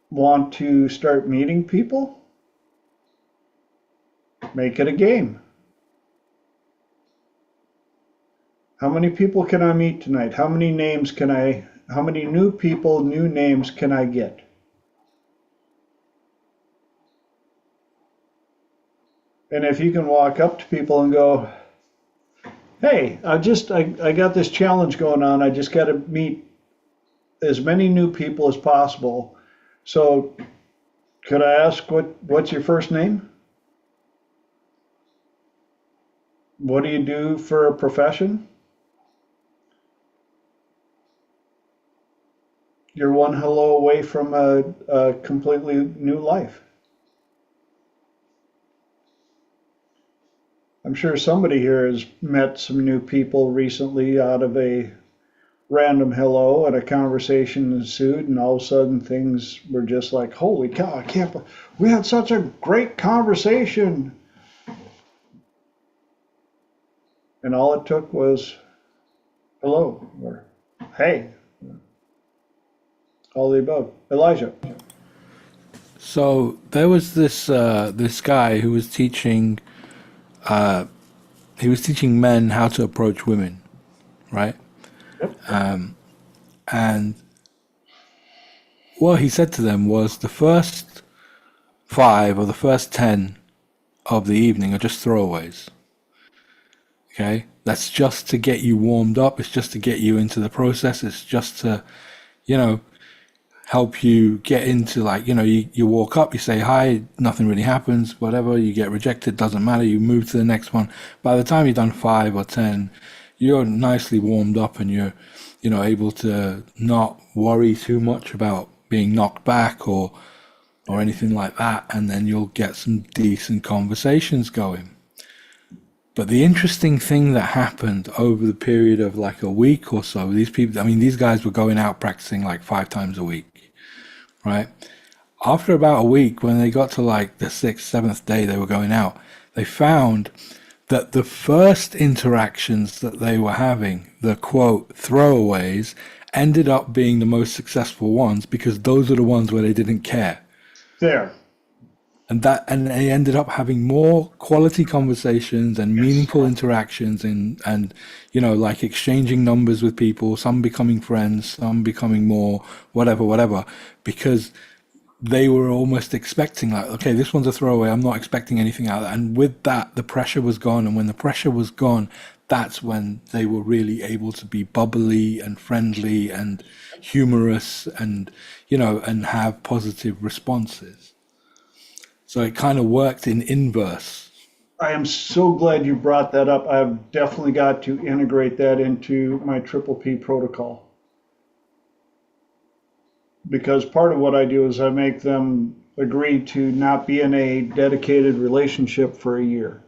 want to start meeting people, make it a game. How many people can I meet tonight? How many new people, new names can I get? And if you can walk up to people and go, hey, I got this challenge going on. I just got to meet as many new people as possible. So could I ask what's your first name? What do you do for a profession? You're one hello away from a completely new life. I'm sure somebody here has met some new people recently out of a random hello and a conversation ensued, and all of a sudden things were just like, holy cow, I can't believe we had such a great conversation. And all it took was hello or hey, all the above. Elijah. So there was this guy who was teaching men how to approach women, right? And what he said to them was the first 5 or the first 10 of the evening are just throwaways. Okay, that's just to get you warmed up. It's just to get you into the process. It's just to, help you get into, like, you walk up, you say hi, nothing really happens, whatever, you get rejected, doesn't matter, you move to the next one. By the time you've done 5 or 10, you're nicely warmed up and you're, able to not worry too much about being knocked back or anything like that. And then you'll get some decent conversations going. But the interesting thing that happened over the period of like a week or so, these guys were going out practicing like 5 times a week, right? After about a week, when they got to like the 6th, 7th day they were going out, they found that the first interactions that they were having, the quote throwaways, ended up being the most successful ones because those are the ones where they didn't care. There. And they ended up having more quality conversations and meaningful interactions and like exchanging numbers with people, some becoming friends, some becoming more, whatever, because they were almost expecting, like, okay, this one's a throwaway, I'm not expecting anything out of that. And with that, the pressure was gone. And when the pressure was gone, that's when they were really able to be bubbly and friendly and humorous and, and have positive responses. So it kind of worked in inverse. I am so glad you brought that up. I've definitely got to integrate that into my triple P protocol. Because part of what I do is I make them agree to not be in a dedicated relationship for a year.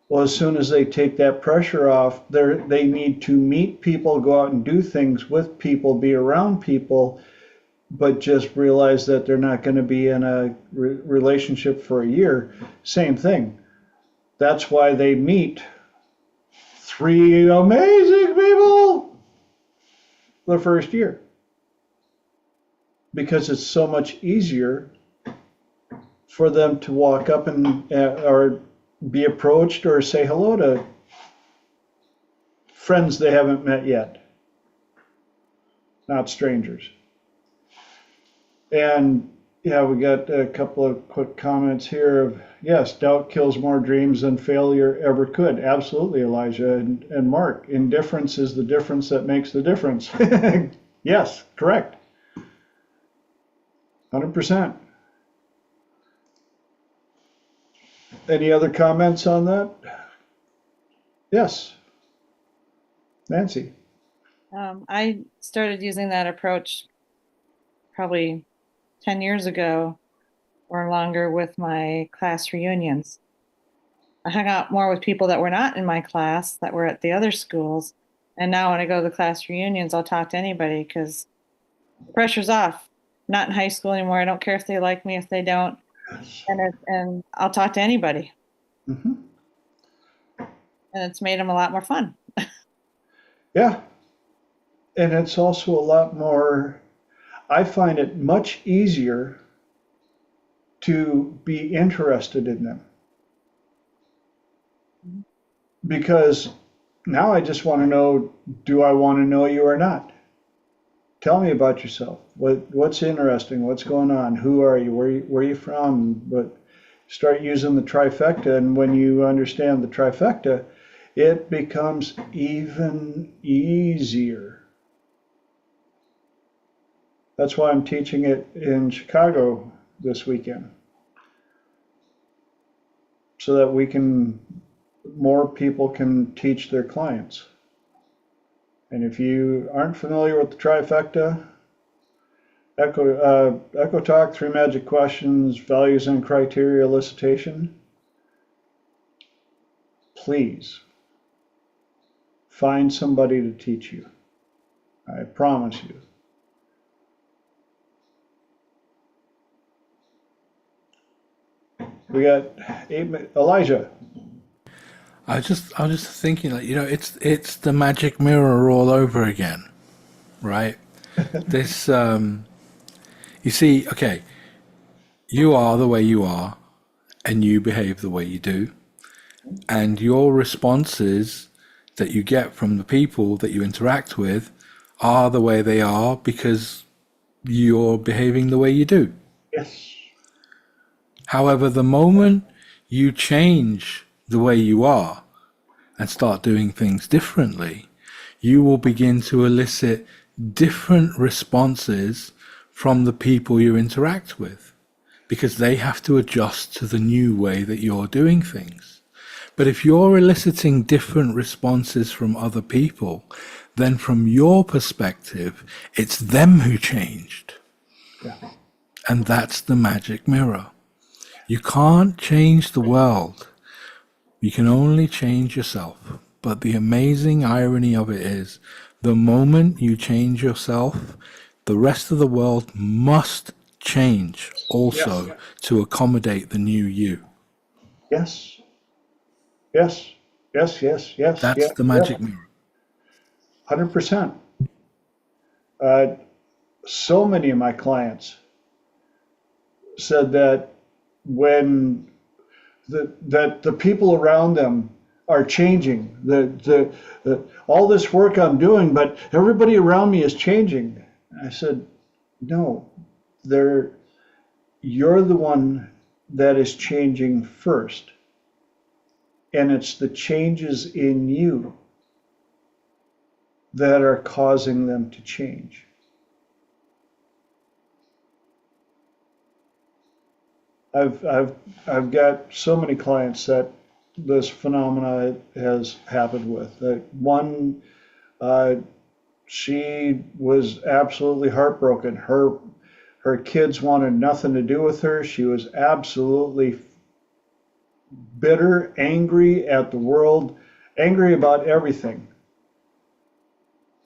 Well, as soon as they take that pressure off, they need to meet people, go out and do things with people, be around people. but just realize that they're not going to be in a relationship for a year. Same thing. That's why they meet three amazing people the first year, because it's so much easier for them to walk up and or be approached or say hello to friends they haven't met yet, not strangers. And yeah, we got a couple of quick comments here of, yes, doubt kills more dreams than failure ever could. Absolutely, Elijah and Mark. Indifference is the difference that makes the difference. Yes, correct. 100%. Any other comments on that? Yes, Nancy. I started using that approach probably 10 years ago or longer with my class reunions. I hung out more with people that were not in my class, that were at the other schools. And now when I go to the class reunions, I'll talk to anybody because the pressure's off. I'm not in high school anymore. I don't care if they like me, if they don't. And I'll talk to anybody. Mm-hmm. And it's made them a lot more fun. Yeah. And it's also a lot more, I find it much easier to be interested in them. Because now I just want to know, do I want to know you or not? Tell me about yourself. What's interesting? What's going on? Who are you? Where are you from? But start using the trifecta, and when you understand the trifecta, it becomes even easier. That's why I'm teaching it in Chicago this weekend, so that more people can teach their clients. And if you aren't familiar with the trifecta, Echo Talk, 3 magic questions, values and criteria elicitation, please find somebody to teach you. I promise you. We got 8 minutes. Elijah. I was just thinking, like, it's the magic mirror all over again, right? This, you see, okay, you are the way you are, and you behave the way you do, and your responses that you get from the people that you interact with are the way they are because you're behaving the way you do. Yes. However, the moment you change the way you are and start doing things differently, you will begin to elicit different responses from the people you interact with, because they have to adjust to the new way that you're doing things. But if you're eliciting different responses from other people, then from your perspective, it's them who changed. Yeah. And that's the magic mirror. You can't change the world. You can only change yourself. But the amazing irony of it is, the moment you change yourself, the rest of the world must change also to accommodate the new you. Yes. Yes. Yes. Yes. Yes. That's the magic mirror. 100%. So many of my clients said that when that the people around them are changing, all this work I'm doing, but everybody around me is changing. I said, no, you're the one that is changing first. And it's the changes in you that are causing them to change. I've got so many clients that this phenomena has happened with. One, she was absolutely heartbroken. Her kids wanted nothing to do with her. She was absolutely bitter, angry at the world, angry about everything.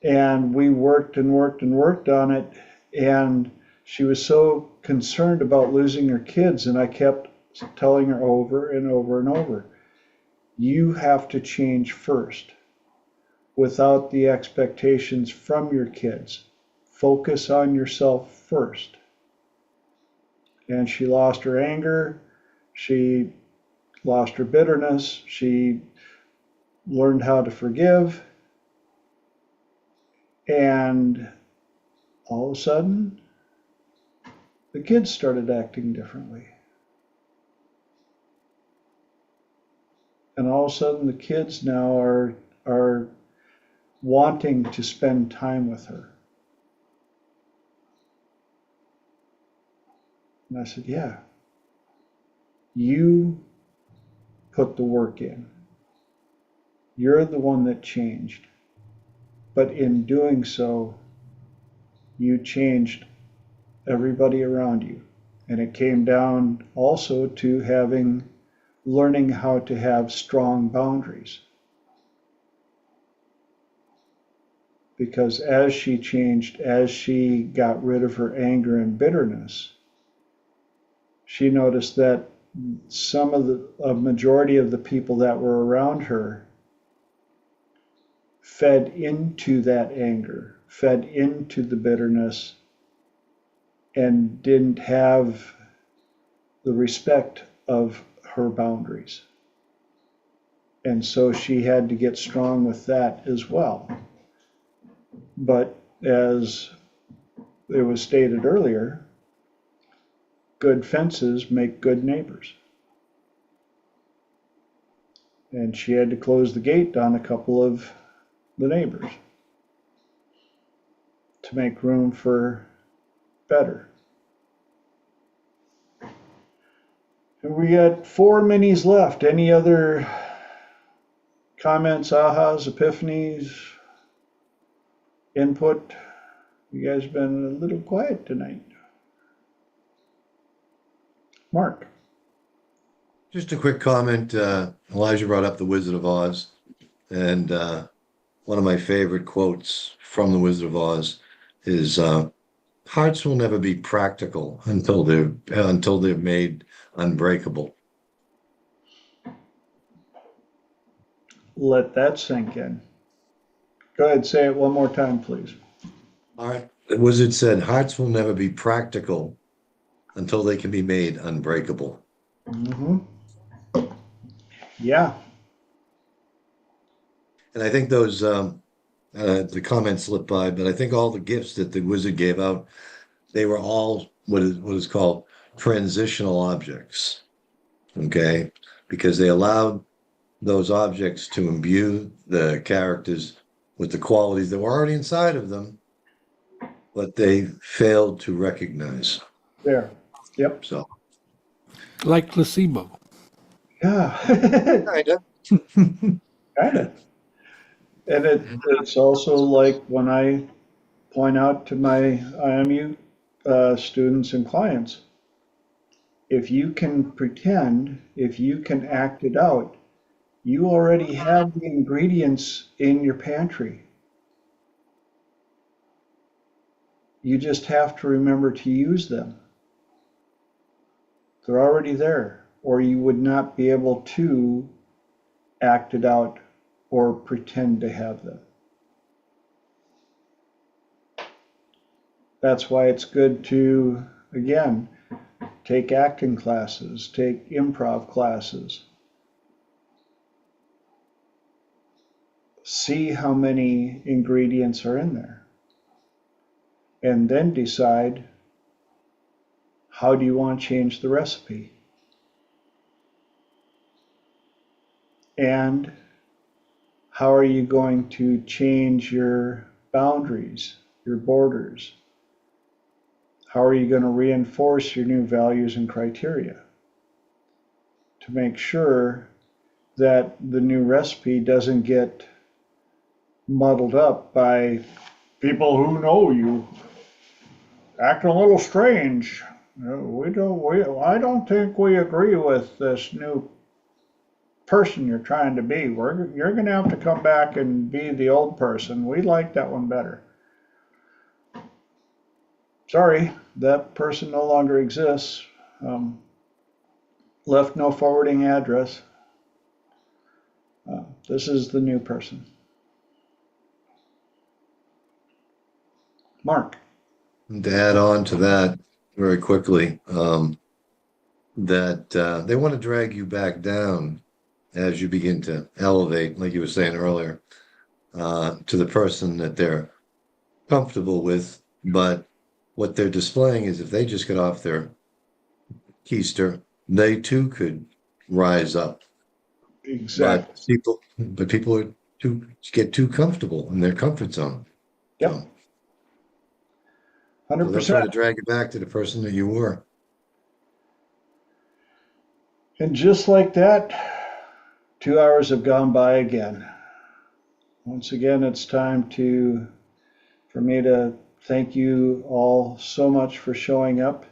And we worked and worked and worked on it, and she was so concerned about losing her kids, and I kept telling her over and over and over, you have to change first without the expectations from your kids. Focus on yourself first. And she lost her anger, she lost her bitterness, she learned how to forgive, and all of a sudden, the kids started acting differently. And all of a sudden, the kids now are wanting to spend time with her. And I said, yeah, you put the work in. You're the one that changed. But in doing so, you changed everybody around you. And it came down also to learning how to have strong boundaries. Because as she changed, as she got rid of her anger and bitterness, she noticed that a majority of the people that were around her fed into that anger, fed into the bitterness, and didn't have the respect of her boundaries. And so she had to get strong with that as well. But as it was stated earlier, good fences make good neighbors. And she had to close the gate on a couple of the neighbors to make room for better. And we got 4 minis left. Any other comments, ahas, epiphanies, input? You guys have been a little quiet tonight. Mark. Just a quick comment. Elijah brought up the Wizard of Oz, and one of my favorite quotes from the Wizard of Oz is, "Hearts will never be practical until they're made unbreakable." Let that sink in. Go ahead, say it one more time, please. All right. The wizard said, "Hearts will never be practical until they can be made unbreakable." Mm-hmm. Yeah. And I think those the comments slipped by, but I think all the gifts that the wizard gave out, they were all what is called transitional objects. Okay, because they allowed those objects to imbue the characters with the qualities that were already inside of them, but they failed to recognize. There. Yep. So, Like placebo. Yeah. kind of. Kind of. And it's also like when I point out to my IMU students and clients, if you can pretend, if you can act it out, you already have the ingredients in your pantry. You just have to remember to use them. They're already there, or you would not be able to act it out or pretend to have them. That's why it's good to, again, take acting classes, take improv classes. See how many ingredients are in there. And then decide, how do you want to change the recipe? And how are you going to change your boundaries, your borders? How are you going to reinforce your new values and criteria to make sure that the new recipe doesn't get muddled up by people who know you acting a little strange. I don't think we agree with this new person you're trying to be. You're going to have to come back and be the old person. We like that one better. sorry, that person no longer exists. Um, Left no forwarding address. This is the new person. Mark. To add on to that very quickly, that they want to drag you back down as you begin to elevate, like you were saying earlier, to the person that they're comfortable with. But what they're displaying is if they just get off their keister, they too could rise up. Exactly. But people are get too comfortable in their comfort zone. Yep. So, 100%. so they'll try to drag you back to the person that you were. And just like that, 2 hours have gone by again. Once again, it's time for me to thank you all so much for showing up.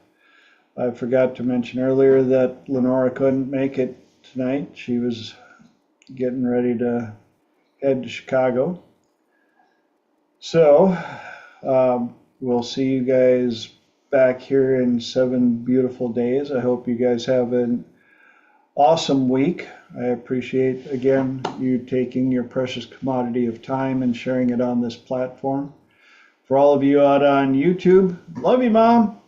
I forgot to mention earlier that Lenora couldn't make it tonight. She was getting ready to head to Chicago. So we'll see you guys back here in 7 beautiful days. I hope you guys have an awesome week. I appreciate, again, you taking your precious commodity of time and sharing it on this platform. For all of you out on YouTube, love you, Mom.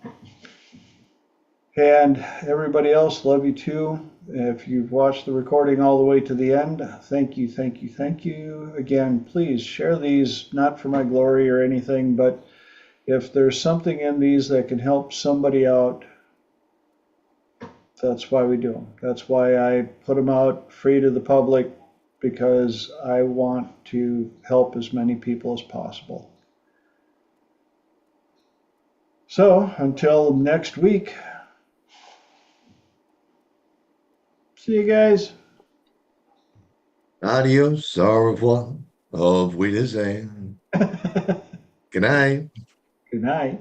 And everybody else, love you too. If you've watched the recording all the way to the end, thank you, thank you, thank you. Again, please share these, not for my glory or anything, but if there's something in these that can help somebody out, that's why we do them. That's why I put them out free to the public, because I want to help as many people as possible. So until next week, see you guys. Adios, au revoir, auf Wiedersehen. Good night. Good night.